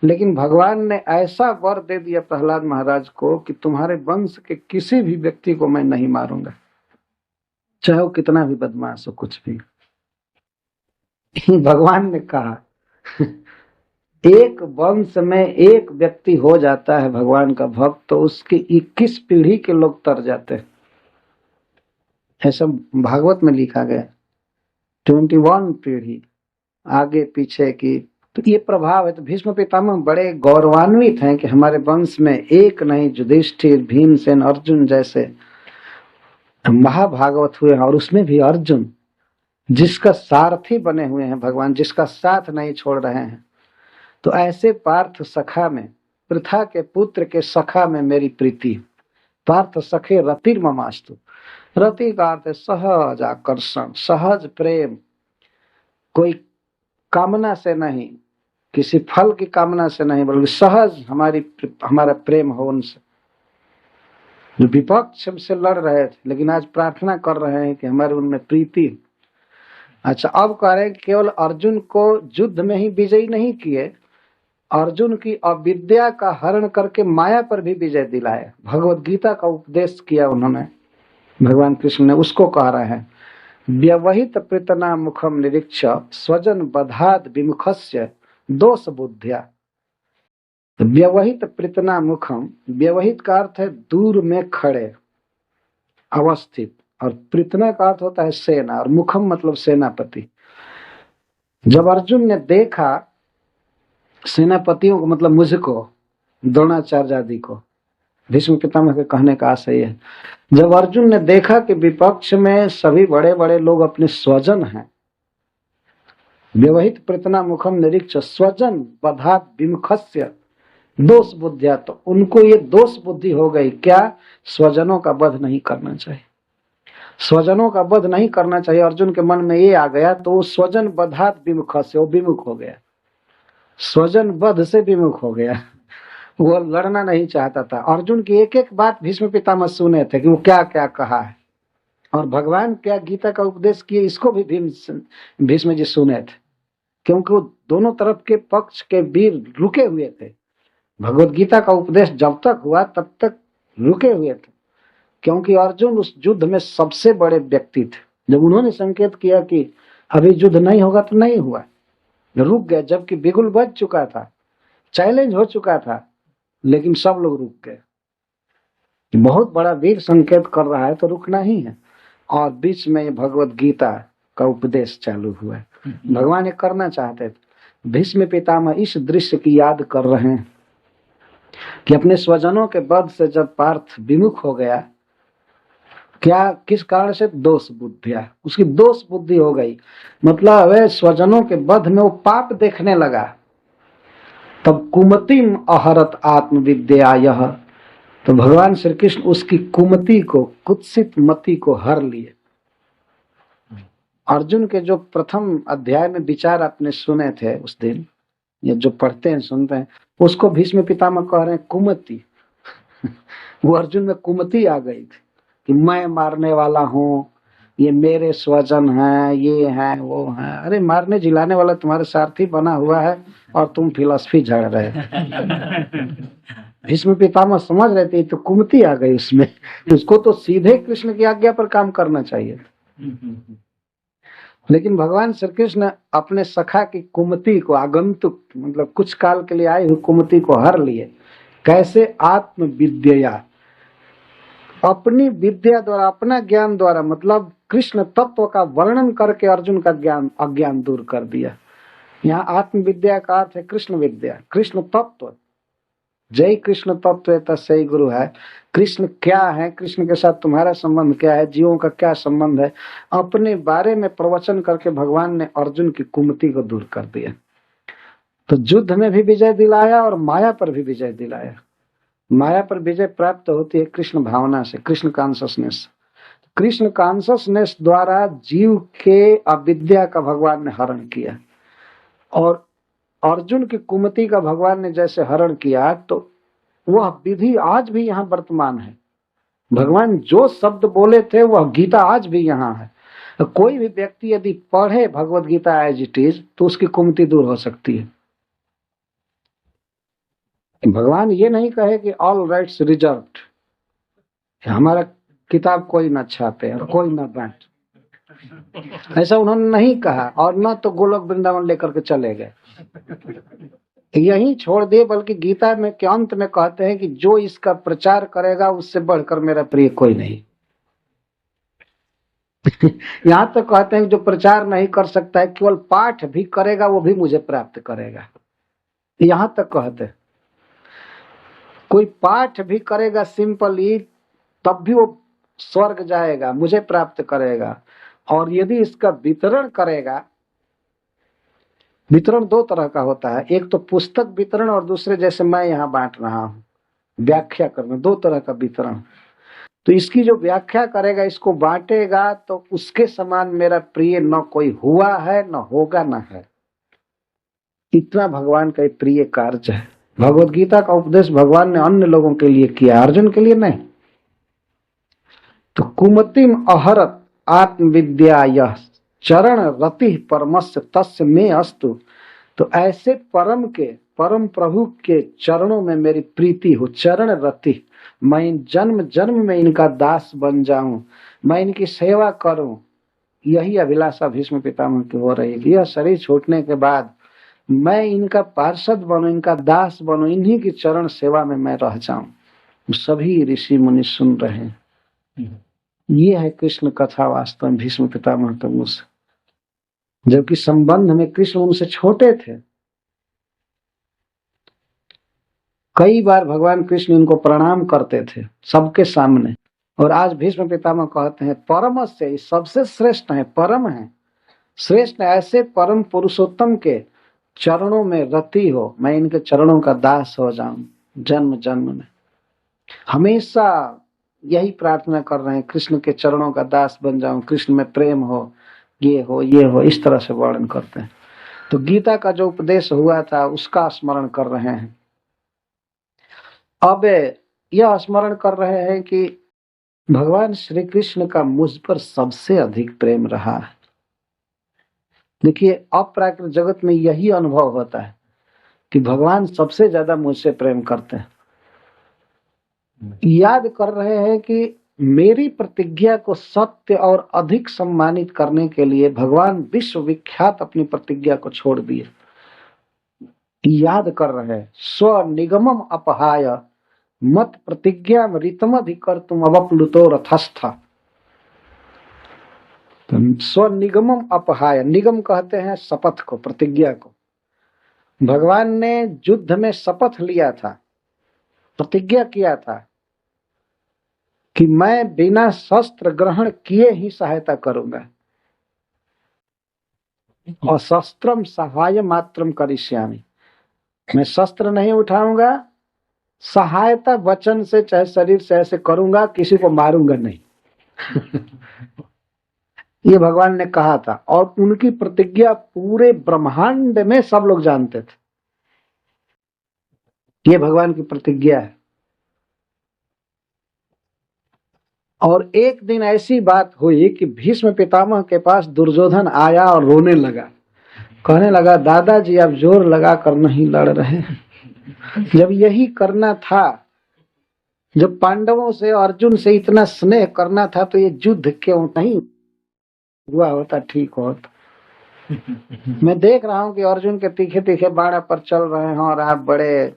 लेकिन भगवान ने ऐसा वर दे दिया प्रहलाद महाराज को कि तुम्हारे वंश के किसी भी व्यक्ति को मैं नहीं मारूंगा, चाहे वो कितना भी बदमाश हो, कुछ भी। भगवान ने कहा एक वंश में एक व्यक्ति हो जाता है भगवान का भक्त, तो उसकी 21 पीढ़ी के लोग तर जाते हैं। ऐसा भागवत में लिखा गया, 21 पीढ़ी आगे पीछे की। तो ये प्रभाव है। तो भीष्म पितामह बड़े गौरवान्वित हैं कि हमारे वंश में एक नहीं, युधिष्ठिर, भीमसेन, अर्जुन जैसे महाभागवत हुए हैं, और उसमें भी अर्जुन जिसका सारथी बने हुए हैं भगवान, जिसका साथ नहीं छोड़ रहे हैं। तो ऐसे पार्थ सखा में, पृथा के पुत्र के सखा में मेरी प्रीति। पार्थ सखे रतिर्ममास्तु। रति का अर्थ है सहज आकर्षण, सहज प्रेम, कोई कामना से नहीं, किसी फल की कामना से नहीं, बल्कि सहज हमारा प्रेम हो उनसे। जो विपक्ष से लड़ रहे थे लेकिन आज प्रार्थना कर रहे हैं कि हमारे उनमें प्रीति। अच्छा, अब कह रहे हैं केवल अर्जुन को युद्ध में ही विजयी नहीं किए, अर्जुन की अविद्या का हरण करके माया पर भी विजय दिलाया। भगवत गीता का उपदेश किया उन्होंने, भगवान कृष्ण ने। उसको कह रहे हैं व्यवहित प्रीतना मुखम निरीक्ष स्वजन बधाद विमुखस्य दोष बुद्धिया। व्यवहित प्रीतना मुखम, व्यवहित का अर्थ है दूर में खड़े, अवस्थित। और पृतना का अर्थ होता है सेना, और मुखम मतलब सेनापति। जब अर्जुन ने देखा सेनापतियों को, मतलब मुझको, द्रोणाचार्य आदि को, भीष्म पितामह के कहने का आशय है, जब अर्जुन ने देखा कि विपक्ष में सभी बड़े बड़े लोग अपने स्वजन हैं, व्यवहित पृतना मुखम निरीक्ष स्वजन बधात विमुखस्य दोष बुद्धिया, तो उनको ये दोष बुद्धि हो गई, क्या? स्वजनों का वध नहीं करना चाहिए, स्वजनों का वध नहीं करना चाहिए। अर्जुन के मन में ये आ गया, तो वो स्वजन बधात विमुख से वो विमुख हो गया, स्वजन वध से विमुख हो गया, वो लड़ना नहीं चाहता था। अर्जुन की एक एक बात भीष्म पितामह सुने थे कि वो क्या क्या कहा है, और भगवान क्या गीता का उपदेश किए, इसको भी भीष्म जी सुने थे, क्योंकि वो दोनों तरफ के पक्ष के वीर रुके हुए थे। भगवत गीता का उपदेश जब तक हुआ तब तक रुके हुए थे, क्योंकि अर्जुन उस युद्ध में सबसे बड़े व्यक्ति थे। जब उन्होंने संकेत किया कि अभी युद्ध नहीं होगा, तो नहीं हुआ, रुक गए, जबकि बिगुल बज चुका था, चैलेंज हो चुका था, लेकिन सब लोग रुक गए। बहुत बड़ा वीर संकेत कर रहा है तो रुकना ही है। और बीच में ये भगवत गीता का उपदेश चालू हुआ। भगवान ये करना चाहते थे। भीष्म पितामह इस दृश्य की याद कर रहे हैं कि अपने स्वजनों के वध से जब पार्थ विमुख हो गया, क्या किस कारण से? दोष बुद्धिया, उसकी दोष बुद्धि हो गई, मतलब है स्वजनों के वध में वो पाप देखने लगा। तब कुमतिम अहरत आत्मविद्या यह, तो भगवान श्री कृष्ण उसकी कुमति को, कुत्सित मति को हर लिए। अर्जुन के जो प्रथम अध्याय में विचार आपने सुने थे उस दिन, ये जो पढ़ते हैं सुनते हैं, उसको भीष्म पितामह कह रहे हैं कुमति। वो अर्जुन में कुमति आ गई थी कि मैं मारने वाला हूँ, ये मेरे स्वजन हैं, ये हैं वो हैं। अरे मारने जिलाने वाला तुम्हारे सारथी बना हुआ है और तुम फिलॉसफी झड़ रहे। भीष्म पितामह समझ रहे थे, तो कुमति आ गई उसमें। उसको तो सीधे कृष्ण की आज्ञा पर काम करना चाहिए, लेकिन भगवान श्री कृष्ण अपने सखा की कुमति को, आगंतुक मतलब कुछ काल के लिए आई हुई कुमति को हर लिए। कैसे? आत्म विद्या, अपनी विद्या द्वारा, अपना ज्ञान द्वारा, मतलब कृष्ण तत्व का वर्णन करके अर्जुन का ज्ञान, अज्ञान दूर कर दिया। यहाँ आत्म विद्या का अर्थ है कृष्ण विद्या, कृष्ण तत्व। जय कृष्ण तत्व तस्यै गुरु है। कृष्ण क्या है, कृष्ण के साथ तुम्हारा संबंध क्या है, जीवों का क्या संबंध है, अपने बारे में प्रवचन करके भगवान ने अर्जुन की कुमति को दूर कर दिया। तो युद्ध में भी विजय दिलाया और माया पर भी विजय दिलाया। माया पर विजय प्राप्त होती है कृष्ण भावना से, कृष्ण कॉन्शसनेस। कृष्ण कॉन्शसनेस द्वारा जीव के अविद्या का भगवान ने हरण किया, और अर्जुन की कुमति का भगवान ने जैसे हरण किया, तो वह विधि आज भी यहाँ वर्तमान है। भगवान जो शब्द बोले थे वह गीता आज भी यहाँ है। कोई भी व्यक्ति यदि पढ़े Bhagavad Gita as it is, तो उसकी कुमति दूर हो सकती है। भगवान ये नहीं कहे कि ऑल राइट्स रिजर्व्ड, हमारा किताब कोई न छापे और कोई न बांटे, ऐसा उन्होंने नहीं कहा। और न तो गोलोक वृंदावन लेकर के चले गए, यही छोड़ दिए, बल्कि गीता में के अंत में कहते हैं कि जो इसका प्रचार करेगा उससे बढ़कर मेरा प्रिय कोई नहीं। यहाँ तो कहते हैं कि जो प्रचार नहीं कर सकता है, केवल पाठ भी करेगा, वो भी मुझे प्राप्त करेगा। यहाँ तक कहते हैं कोई पाठ भी करेगा सिंपली, तब भी वो स्वर्ग जाएगा, मुझे प्राप्त करेगा। और यदि इसका वितरण करेगा, वितरण दो तरह का होता है, एक तो पुस्तक वितरण और दूसरे जैसे मैं यहाँ बांट रहा हूँ व्याख्या करना, दो तरह का वितरण। तो इसकी जो व्याख्या करेगा, इसको बांटेगा, तो उसके समान मेरा प्रिय न कोई हुआ है, न होगा, न है। इतना भगवान का प्रिय कार्य है। भगवत गीता का उपदेश भगवान ने अन्य लोगों के लिए किया, अर्जुन के लिए नहीं। तो कुमतिम अहरत आत्मविद्या यह चरण रति परमस्य तस्य में अस्तु, तो ऐसे परम के, परम प्रभु के चरणों में मेरी प्रीति हो। चरण रति, मैं जन्म जन्म में इनका दास बन जाऊं, मैं इनकी सेवा करूं, यही अभिलाषा भीष्म पितामह की हो रही है कि यह शरीर छूटने के बाद मैं इनका पार्षद बनूं, इनका दास बनूं, इन्हीं की चरण सेवा में मैं रह जाऊं। सभी ऋषि मुनि सुन रहे हैं। ये है कृष्ण कथा वास्तव में भीष्म पितामह तमु से, जबकि संबंध में कृष्ण उनसे छोटे थे। कई बार भगवान कृष्ण इनको प्रणाम करते थे सबके सामने, और आज भीष्म पितामह कहते हैं परम से, सबसे श्रेष्ठ है, परम है, श्रेष्ठ ऐसे परम पुरुषोत्तम के चरणों में रति हो, मैं इनके चरणों का दास हो जाऊं जन्म जन्म में। हमेशा यही प्रार्थना कर रहे हैं, कृष्ण के चरणों का दास बन जाऊं, कृष्ण में प्रेम हो, ये हो, ये हो, इस तरह से वर्णन करते हैं। तो गीता का जो उपदेश हुआ था उसका स्मरण कर रहे हैं। अब यह स्मरण कर रहे हैं कि भगवान श्री कृष्ण का मुझ पर सबसे अधिक प्रेम रहा है। देखिए, अपराकृत जगत में यही अनुभव होता है कि भगवान सबसे ज्यादा मुझसे प्रेम करते हैं। याद कर रहे हैं कि मेरी प्रतिज्ञा को सत्य और अधिक सम्मानित करने के लिए भगवान विश्व विख्यात अपनी प्रतिज्ञा को छोड़ दिए। याद कर रहे हैं, स्व निगमम अपहाय मत प्रतिज्ञा ऋतमधिकर तुम अवप्लुतो रथस्थ। स्व निगमम अपहाय, निगम कहते हैं शपथ को, प्रतिज्ञा को। भगवान ने युद्ध में शपथ लिया था, प्रतिज्ञा किया था कि मैं बिना शस्त्र ग्रहण किए ही सहायता करूंगा, और शस्त्रम सहाय मात्रम करिष्यामि, मैं शस्त्र नहीं उठाऊंगा, सहायता वचन से चाहे शरीर से ऐसे करूंगा, किसी को मारूंगा नहीं। ये भगवान ने कहा था, और उनकी प्रतिज्ञा पूरे ब्रह्मांड में सब लोग जानते थे। ये भगवान की प्रतिज्ञा है। और एक दिन ऐसी बात हुई कि भीष्म पितामह के पास दुर्योधन आया और रोने लगा, कहने लगा दादाजी आप जोर लगा कर नहीं लड़ रहे, जब यही करना था, जब पांडवों से अर्जुन से इतना स्नेह करना था, तो ये युद्ध क्यों नहीं हुआ होता, ठीक होता। मैं देख रहा हूं कि अर्जुन के तीखे तीखे बाण पर चल रहे हैं और आप बड़े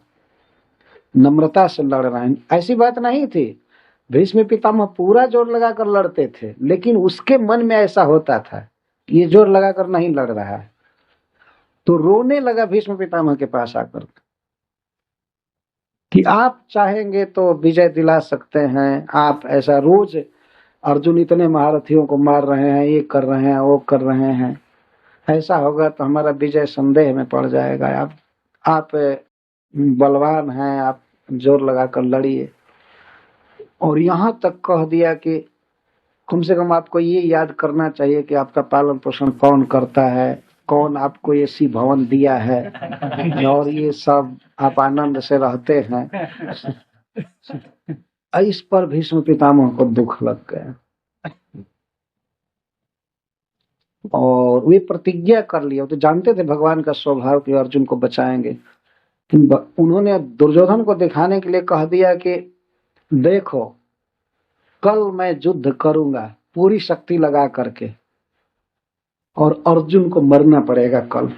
नम्रता से लड़ रहे हैं। ऐसी बात नहीं थी, भीष्म पितामह पूरा जोर लगाकर लड़ते थे, लेकिन उसके मन में ऐसा होता था ये जोर लगाकर नहीं लड़ रहा है। तो रोने लगा भीष्म पितामह के पास आकर कि आप चाहेंगे तो विजय दिला सकते हैं, आप ऐसा रोज अर्जुन इतने महारथियों को मार रहे हैं, ये कर रहे हैं, वो कर रहे हैं, ऐसा होगा तो हमारा विजय संदेह में पड़ जाएगा। आप बलवान हैं, आप जोर लगाकर लड़िए। और यहाँ तक कह दिया कि कम से कम आपको ये याद करना चाहिए कि आपका पालन पोषण कौन करता है, कौन आपको ये सी भवन दिया है, और ये सब आप आनंद से रहते हैं। इस पर भीष्म पितामह को दुख लग गया और वे प्रतिज्ञा कर लिया। तो जानते थे भगवान का स्वभाव कि अर्जुन को बचाएंगे। उन्होंने दुर्योधन को दिखाने के लिए कह दिया कि देखो कल मैं युद्ध करूंगा पूरी शक्ति लगा करके, और अर्जुन को मरना पड़ेगा कल,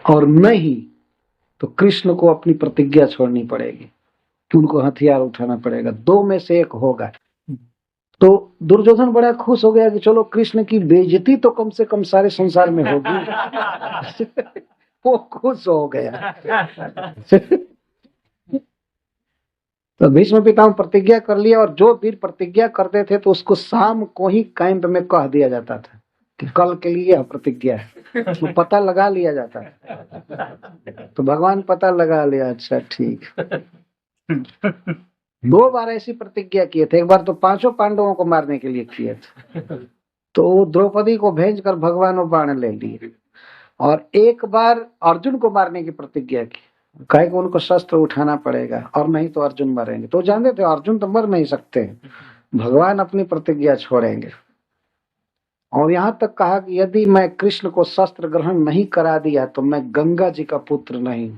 और नहीं तो कृष्ण को अपनी प्रतिज्ञा छोड़नी पड़ेगी कि उनको हथियार उठाना पड़ेगा, दो में से एक होगा। तो दुर्योधन बड़ा खुश हो गया कि चलो कृष्ण की बेइज्जती तो कम से कम सारे संसार में होगी। वो खुश हो गया। तो भीष्म पितामह प्रतिज्ञा कर लिया, और जो वीर प्रतिज्ञा करते थे तो उसको शाम को ही कैंप में कह दिया जाता था कि कल के लिए यह प्रतिज्ञा है। तो पता लगा लिया जाता है। तो भगवान पता लगा लिया, अच्छा ठीक। 2 बार ऐसी प्रतिज्ञा किए थे, एक बार तो 5 पांडवों को मारने के लिए किए थे, तो द्रौपदी को भेजकर भगवान वो बाण ले लिए, और एक बार अर्जुन को मारने की प्रतिज्ञा की, कहे कि उनको शस्त्र उठाना पड़ेगा और नहीं तो अर्जुन मरेंगे। तो जानते थे अर्जुन तो मर नहीं सकते, भगवान अपनी प्रतिज्ञा छोड़ेंगे। और यहाँ तक कहा कि यदि मैं कृष्ण को शस्त्र ग्रहण नहीं करा दिया तो मैं गंगा जी का पुत्र नहीं,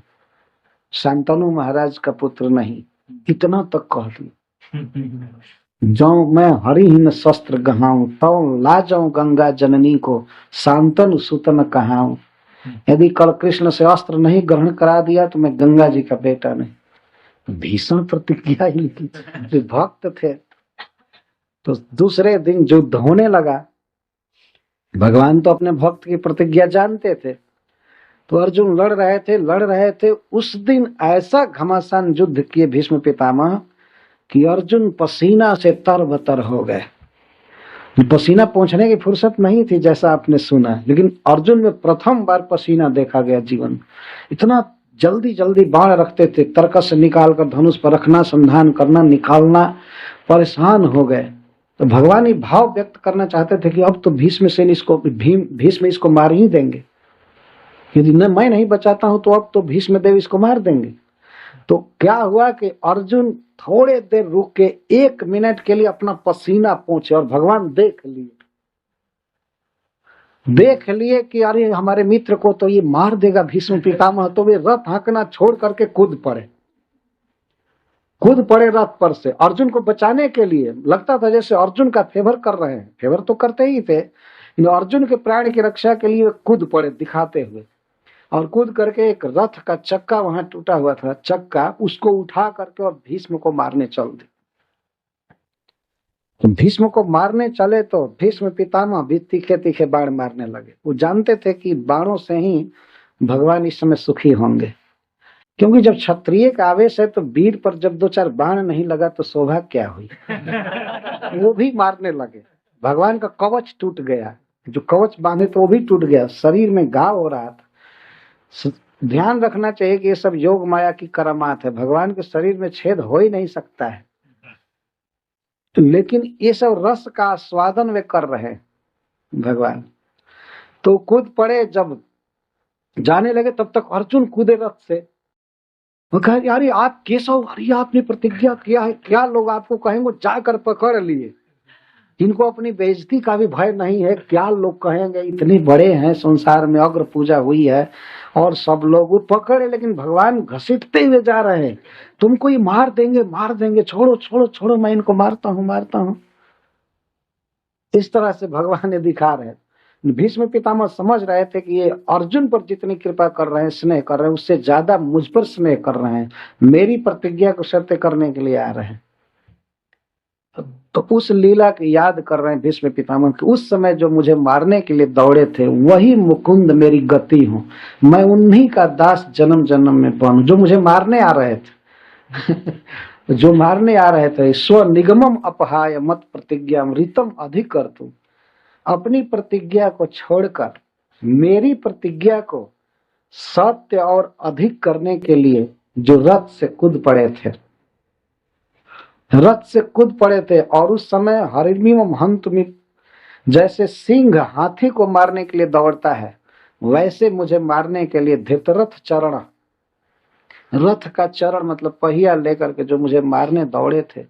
शांतनु महाराज का पुत्र नहीं, इतना तक कह दिया। जो मैं हरिहीन शस्त्र गहाऊं तो ला जाऊं गंगा जननी को, शांतनु सुतन कहाऊं। यदि कल कृष्ण से अस्त्र नहीं ग्रहण करा दिया तो मैं गंगा जी का बेटा नहीं। भीषण प्रतिज्ञा ही की, भक्त थे। तो दूसरे दिन युद्ध होने लगा। भगवान तो अपने भक्त की प्रतिज्ञा जानते थे, तो अर्जुन लड़ रहे थे। उस दिन ऐसा घमासान युद्ध किए भीष्म पितामह कि अर्जुन पसीना से तरबतर हो गए। पसीना पहुंचने की फुर्सत नहीं थी जैसा आपने सुना, लेकिन अर्जुन में प्रथम बार पसीना देखा गया जीवन। इतना जल्दी जल्दी बाण रखते थे, तरकस निकाल कर धनुष पर रखना, संधान करना, निकालना, परेशान हो गए। तो भगवान ये भाव व्यक्त करना चाहते थे कि अब तो भीष्म इसको मार ही देंगे। यदि न मैं नहीं बचाता हूं तो अब तो भीष्म देव इसको मार देंगे। तो क्या हुआ कि अर्जुन थोड़े देर रुक के 1 मिनट के लिए अपना पसीना पोंछे और भगवान देख लिए कि अरे हमारे मित्र को तो ये मार देगा भीष्म पितामह। तो वे रथ हाँकना छोड़ करके कूद पड़े रथ पर से अर्जुन को बचाने के लिए। लगता था जैसे अर्जुन का फेवर कर रहे हैं, फेवर तो करते ही थे, अर्जुन के प्राण की रक्षा के लिए कूद पड़े दिखाते हुए। और कूद करके एक रथ का चक्का वहां टूटा हुआ था, चक्का उसको उठा करके और भीष्म को मारने चल दिए। तो भीष्म को मारने चले तो भीष्म पितामह भी तीखे तीखे बाण मारने लगे। वो जानते थे कि बाणों से ही भगवान इस समय सुखी होंगे, क्योंकि जब क्षत्रिय का आवेश है तो वीर पर जब 2-4 बाण नहीं लगा तो शोभा क्या हुई। वो भी मारने लगे। भगवान का कवच टूट गया, जो कवच बांधे तो वो भी टूट गया, शरीर में घाव हो रहा था। ध्यान रखना चाहिए कि ये सब योग माया की करामात है, भगवान के शरीर में छेद हो ही नहीं सकता है। तो लेकिन ये सब रस का आस्वादन वे कर रहे हैं भगवान। तो कूद पड़े, जब जाने लगे तब तक अर्जुन कूदे रथ से। वो कहा यार आप केशव, अरे आपने प्रतिज्ञा किया है, क्या लोग आपको कहेंगे, जाकर पकड़ लिए। इनको अपनी बेइज्जती का भी भय नहीं है, क्या लोग कहेंगे, इतने बड़े हैं संसार में, अग्र पूजा हुई है और सब लोग पकड़े, लेकिन भगवान घसीटते हुए जा रहे हैं, तुमको ये मार देंगे, छोड़ो छोड़ो छोड़ो, मैं इनको मारता हूं। इस तरह से भगवान ने दिखा रहे। भीष्म पितामह समझ रहे थे कि ये अर्जुन पर जितनी कृपा कर रहे हैं, स्नेह कर रहे हैं, उससे ज्यादा मुझ पर स्नेह कर रहे हैं, मेरी प्रतिज्ञा को सत्य करने के लिए आ रहे हैं। तो उस लीला की याद कर रहे हैं भीष्म पितामह कि उस समय जो मुझे मारने के लिए दौड़े थे वही मुकुंद मेरी गति हो, मैं उन्हीं का दास जन्म जन्म में बनूं, जो मुझे मारने आ रहे थे। जो मारने आ रहे थे, स्व निगमम अपहाय मत प्रतिज्ञा ऋतम अधिक कर तू, अपनी प्रतिज्ञा को छोड़कर मेरी प्रतिज्ञा को सत्य और अधिक करने के लिए जो रथ से कूद पड़े थे। और उस समय हरिमिम हंतुमि, जैसे सिंह हाथी को मारने के लिए दौड़ता है, वैसे मुझे मारने के लिए धृतरथ चरण, रथ का चरण मतलब पहिया लेकर के जो मुझे मारने दौड़े थे।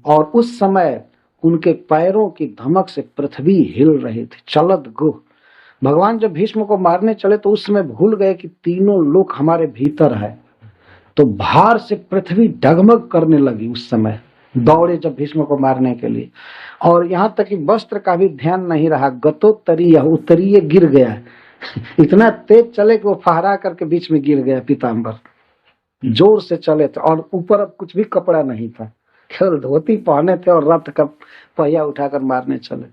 और उस समय उनके पैरों की धमक से पृथ्वी हिल रही थी, चलत गुह। भगवान जब भीष्म को मारने चले तो उस समय भूल गए कि तीनों लोक हमारे भीतर है, तो भार से पृथ्वी डगमग करने लगी। उस समय दौड़े जब भीष्म को मारने के लिए, और यहाँ तक कि वस्त्र का भी ध्यान नहीं रहा, गतोत्तरीय उत्तरीय गिर गया। इतना तेज चले कि वो फहरा करके बीच में गिर गया पीताम्बर, जोर से चले थे और ऊपर अब कुछ भी कपड़ा नहीं था, केवल धोती पहने थे और रथ का पहिया उठाकर मारने चले।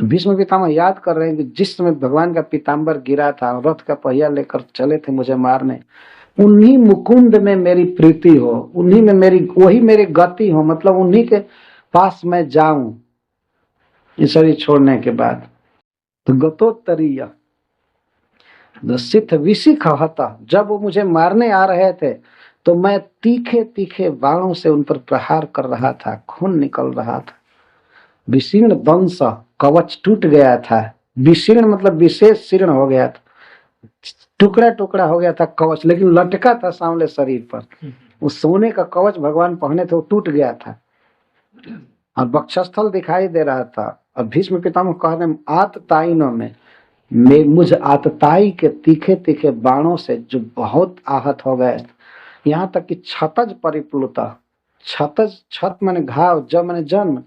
भीष्म पितामह याद कर रहे हैं कि जिस समय भगवान का पीताम्बर गिरा था, रथ का पहिया लेकर चले थे मुझे मारने, उन्हीं मुकुंद में मेरी प्रीति हो, उन्हीं में वही मेरी गति हो, मतलब उन्हीं के पास मैं जाऊं इस शरीर छोड़ने के बाद। तो गतोत्तरीय सिद्ध विशिख हता, जब वो मुझे मारने आ रहे थे तो मैं तीखे तीखे बाणों से उन पर प्रहार कर रहा था, खून निकल रहा था। विशीर्ण दंश, कवच टूट गया था। विशीर्ण मतलब विशेष शीर्ण हो गया था, टुकड़ा टुकड़ा हो गया था कवच, लेकिन लटका था सामने शरीर पर। उस सोने का कवच भगवान पहने थे, वो टूट गया था और वक्षस्थल दिखाई दे रहा था। और भीष्म पितामह कह रहे आतताइनों में मुझ आतताई के तीखे तीखे बाणों से जो बहुत आहत हो गए, यहाँ तक कि क्षतज परिप्लुता, क्षतज, क्षत माने घाव, ज माने जन्म,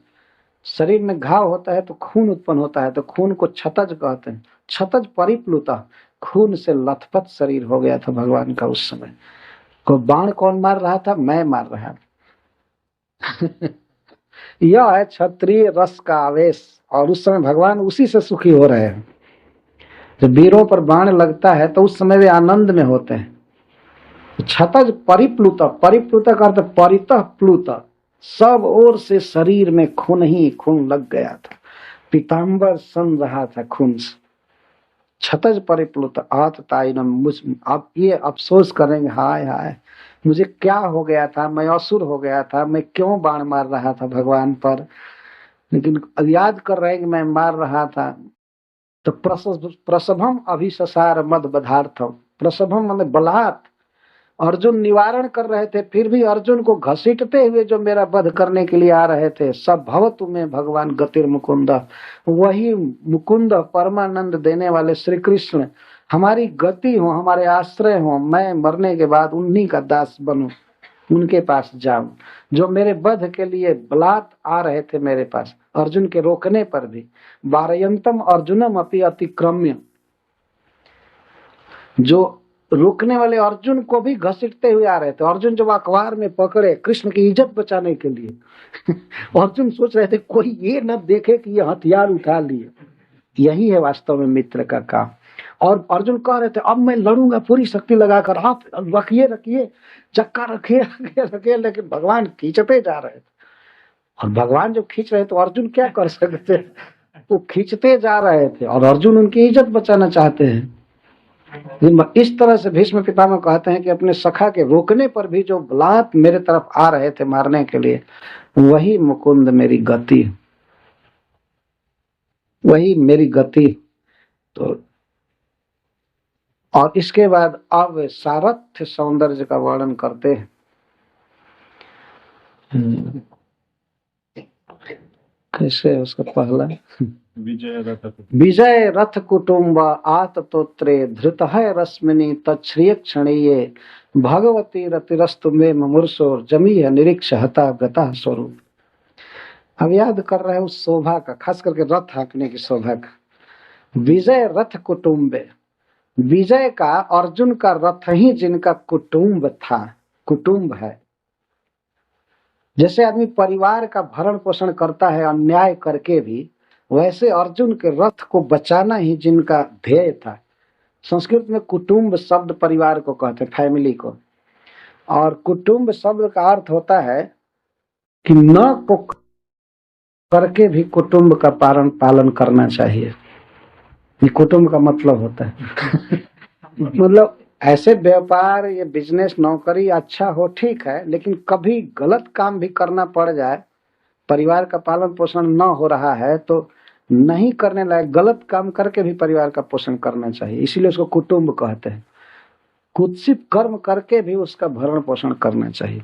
शरीर में घाव होता है तो खून उत्पन्न होता है, तो खून को क्षतज कहते हैं। क्षतज परिप्लुता, खून से लथपथ शरीर हो गया था भगवान का उस समय। को बाण कौन मार रहा था? मैं मार रहा था। यह है क्षत्रिय रस का आवेश। और उस समय भगवान उसी से सुखी हो रहे हैं। जब वीरों पर बाण लगता है तो उस समय वे आनंद में होते हैं। क्षतज परिप्लुत, परिप्लुत का अर्थ परितः प्लुत, सब ओर से शरीर में खून ही खून लग गया था, पीताम्बर सन रहा था खून से। क्षतज परिप्लुत आततायिनम, मुझ अब ये अफसोस करेंगे, हाय हाय मुझे क्या हो गया था, मैं असुर हो गया था, मैं क्यों बाण मार रहा था भगवान पर। लेकिन याद कर रहे हैं कि मैं मार रहा था। तो प्रसभम अभिससार मद बधार्थम, प्रसभम मतलब बलात्, अर्जुन निवारण कर रहे थे, फिर भी अर्जुन को घसीटते हुए जो मेरा वध करने के लिए आ रहे थे। सब भवतु में भगवान गतिर मुकुंद, वही मुकुंद परमानंद देने वाले श्री कृष्ण हमारी गति हो, हमारे आश्रय हो। मैं मरने के बाद उन्हीं का दास बनूं, उनके पास जाऊं, जो मेरे वध के लिए बलात् आ रहे थे मेरे पास, अर्जुन के रोकने पर भी। वारयंतम अर्जुनम अपि अतिक्रम्य, जो रोकने वाले अर्जुन को भी घसीटते हुए आ रहे थे। अर्जुन जब अखबार में पकड़े कृष्ण की इज्जत बचाने के लिए अर्जुन सोच रहे थे कोई ये न देखे कि ये हथियार उठा लिए। यही है वास्तव में मित्र का काम। और अर्जुन कह रहे थे अब मैं लड़ूंगा पूरी शक्ति लगाकर, आप रखिए रखिए चक्का रखिए रखिए रखिए, लेकिन भगवान खींचते जा रहे थे। और भगवान जब खींच रहे तो अर्जुन क्या कर सकते थे, वो खींचते जा रहे थे और अर्जुन उनकी इज्जत बचाना चाहते हैं। इस तरह से भीष्म पितामह कहते हैं कि अपने सखा के रोकने पर भी जो बलात् मेरे तरफ आ रहे थे मारने के लिए, वही मुकुंद मेरी गति, वही मेरी गति। तो और इसके बाद अब सारथ्य सौंदर्य का वर्णन करते हैं। कैसे उसका पहला विजय रथ कुटुंब आततोत्रे धृत है रश्मिनी तच्छ्रिय क्षणीये भगवती रतिरस्तु में मुमूर्षोर जमी है निरीक्ष हता गता स्वरूप। अब याद कर रहे हैं उस शोभा का, खास करके रथ हाँकने की शोभा का। विजय रथ कुटुंबे, विजय का अर्जुन का रथ ही जिनका कुटुंब था, कुटुंब है। जैसे आदमी परिवार का भरण पोषण करता है अन्याय करके भी, वैसे अर्जुन के रथ को बचाना ही जिनका ध्येय था। संस्कृत में कुटुंब शब्द परिवार को कहते हैं, फैमिली को। और कुटुंब शब्द का अर्थ होता है कि न को करके भी कुटुंब का पालन करना चाहिए। ये कुटुंब का मतलब होता है मतलब ऐसे व्यापार या बिजनेस नौकरी अच्छा हो ठीक है, लेकिन कभी गलत काम भी करना पड़ जाए, परिवार का पालन पोषण न हो रहा है तो नहीं करने लायक, गलत काम करके भी परिवार का पोषण करना चाहिए। इसीलिए उसको कुटुंब कहते हैं। कुत्सित कर्म करके भी उसका भरण पोषण करना चाहिए।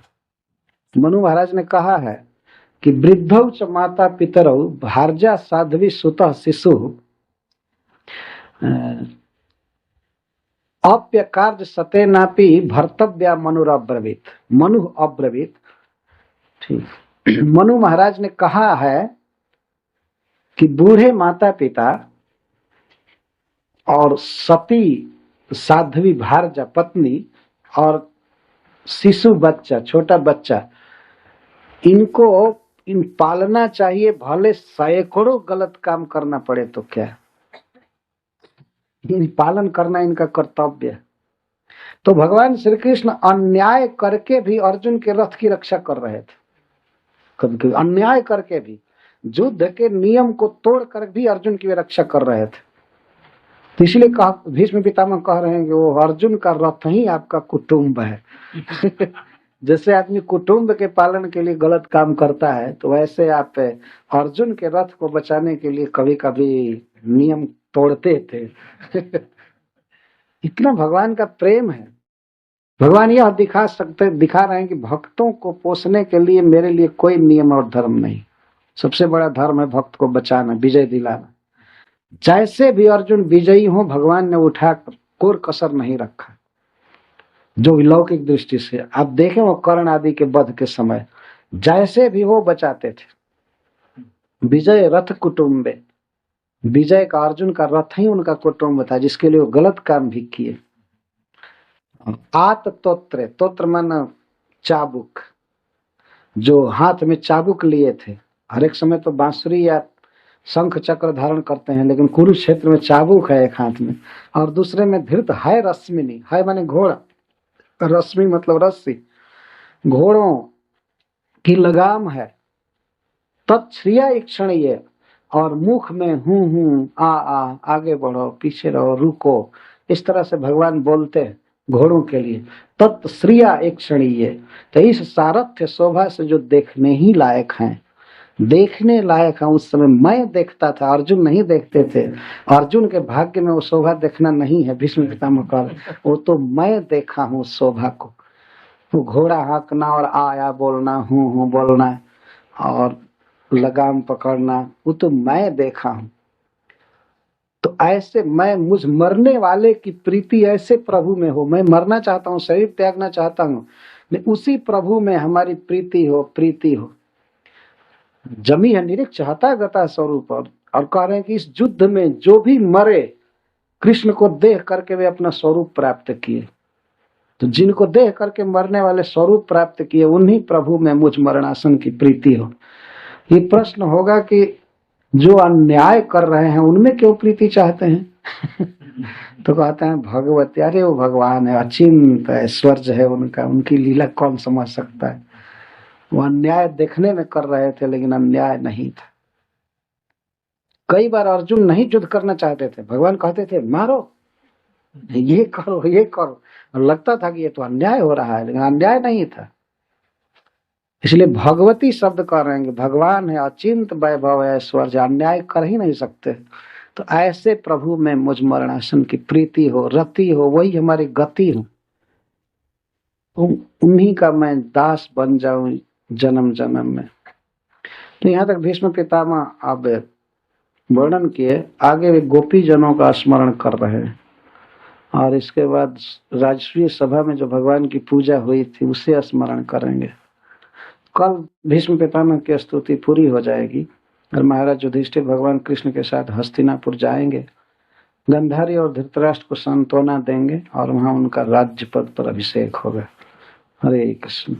मनु महाराज ने कहा है कि वृद्धौ च माता पितरौ भार्या साध्वी सुतः शिशु अप्य कार्य सतेनापि भर्तव्या मनुरब्रवीत, मनु अब्रवीत। ठीक, मनु महाराज ने कहा है कि बूढ़े माता पिता और सती साध्वी भार्या पत्नी और शिशु बच्चा, छोटा बच्चा, इनको इन पालना चाहिए, भले सैकड़ों गलत काम करना पड़े तो क्या, इन पालन करना इनका कर्तव्य है। तो भगवान श्री कृष्ण अन्याय करके भी अर्जुन के रथ की रक्षा कर रहे थे। कभी अन्याय करके भी, युद्ध के नियम को तोड़ कर भी अर्जुन की रक्षा कर रहे थे। तो इसलिए भीष्म पितामह कह रहे हैं कि वो अर्जुन का रथ ही आपका कुटुंब है जैसे आदमी कुटुंब के पालन के लिए गलत काम करता है, तो वैसे आप अर्जुन के रथ को बचाने के लिए कभी कभी नियम तोड़ते थे इतना भगवान का प्रेम है। भगवान यह दिखा रहे हैं कि भक्तों को पोषने के लिए मेरे लिए कोई नियम और धर्म नहीं, सबसे बड़ा धर्म है भक्त को बचाना, विजय दिलाना। जैसे भी अर्जुन विजयी हो, भगवान ने उठाकर कोई कसर नहीं रखा। जो लौकिक दृष्टि से आप देखें, वो कर्ण आदि के वध के समय जैसे भी हो बचाते थे। विजय रथ कुटुंबे, विजय का अर्जुन का रथ ही उनका कुटुंब था, जिसके लिए वो गलत काम भी किए। आत तोत्र, तोत्र मन चाबुक, जो हाथ में चाबुक लिए थे, हर एक समय तो बांसुरी या शंख चक्र धारण करते हैं, लेकिन कुरुक्षेत्र में चाबुक है एक हाथ में और दूसरे में धृत है रश्मिनी, है माने घोड़ा, रश्मि मतलब रस्सी, घोड़ों की लगाम है। तत्श्रिया इक्षणीय, और मुख में हूं आ आगे बढ़ो, पीछे रहो, रुको, इस तरह से भगवान बोलते हैं घोड़ों के लिए। तत्श्रिया इक्षणीय, तो इस सारथ्य शोभा से जो देखने ही लायक हैं, देखने लायक है। उस समय मैं देखता था, अर्जुन नहीं देखते थे। अर्जुन के भाग्य में वो शोभा देखना नहीं है, भीष्म पितामह कह, वो तो मैं देखा हूँ शोभा को। वो घोड़ा हाँकना और आया बोलना, हूँ बोलना और लगाम पकड़ना, वो तो मैं देखा हूँ। तो ऐसे मैं, मुझ मरने वाले की प्रीति ऐसे प्रभु में हो। मैं मरना चाहता हूँ, शरीर त्यागना चाहता हूँ, लेकिन उसी प्रभु में हमारी प्रीति हो। जमी है निरीक्ष हता गता स्वरूप, और कह रहे हैं कि इस युद्ध में जो भी मरे कृष्ण को देख करके वे अपना स्वरूप प्राप्त किए। तो जिनको देख करके मरने वाले स्वरूप प्राप्त किए, उन्हीं प्रभु में मुझ मरणासन की प्रीति हो। ये प्रश्न होगा कि जो अन्याय कर रहे हैं उनमें क्यों प्रीति चाहते हैं? तो कहते हैं भगवती, अरे वो भगवान है, अचिंत ऐश्वर्य है उनका, उनकी लीला कौन समझ सकता है। वो अन्याय देखने में कर रहे थे, लेकिन अन्याय नहीं था। कई बार अर्जुन नहीं युद्ध करना चाहते थे, भगवान कहते थे मारो, ये करो, ये करो, और लगता था कि ये तो अन्याय हो रहा है, लेकिन अन्याय नहीं था। इसलिए भगवती शब्द कह रहे हैं कि भगवान है, अचिंत वैभव ऐश्वर्य, अन्याय कर ही नहीं सकते। तो ऐसे प्रभु में मुझ मरणासन की प्रीति हो, रति हो, वही हमारी गति हो। उन्हीं का मैं दास बन जाऊं जन्म जन्म में। तो यहाँ तक भीष्म पितामह अब वर्णन किए, आगे वे गोपी जनों का स्मरण कर रहे हैं, और इसके बाद राजस्वीय सभा में जो भगवान की पूजा हुई थी उसे स्मरण करेंगे। कल भीष्म पितामह की स्तुति पूरी हो जाएगी और महाराज युधिष्ठिर भगवान कृष्ण के साथ हस्तिनापुर जाएंगे, गंधारी और धृतराष्ट्र को सांत्वना देंगे और वहां उनका राज्य पद पर अभिषेक होगा। हरे Krishna.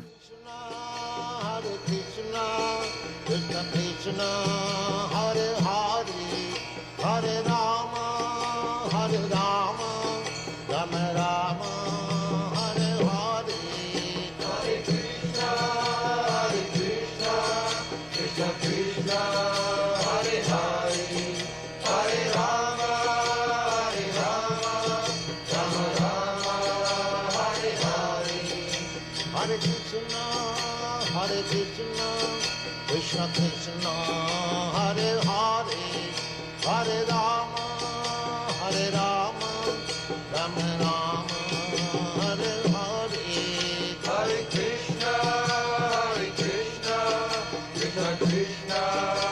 Krishna Krishna Hare Hare Hare Rama Rama Rama Hare Hare Hare Krishna Krishna Krishna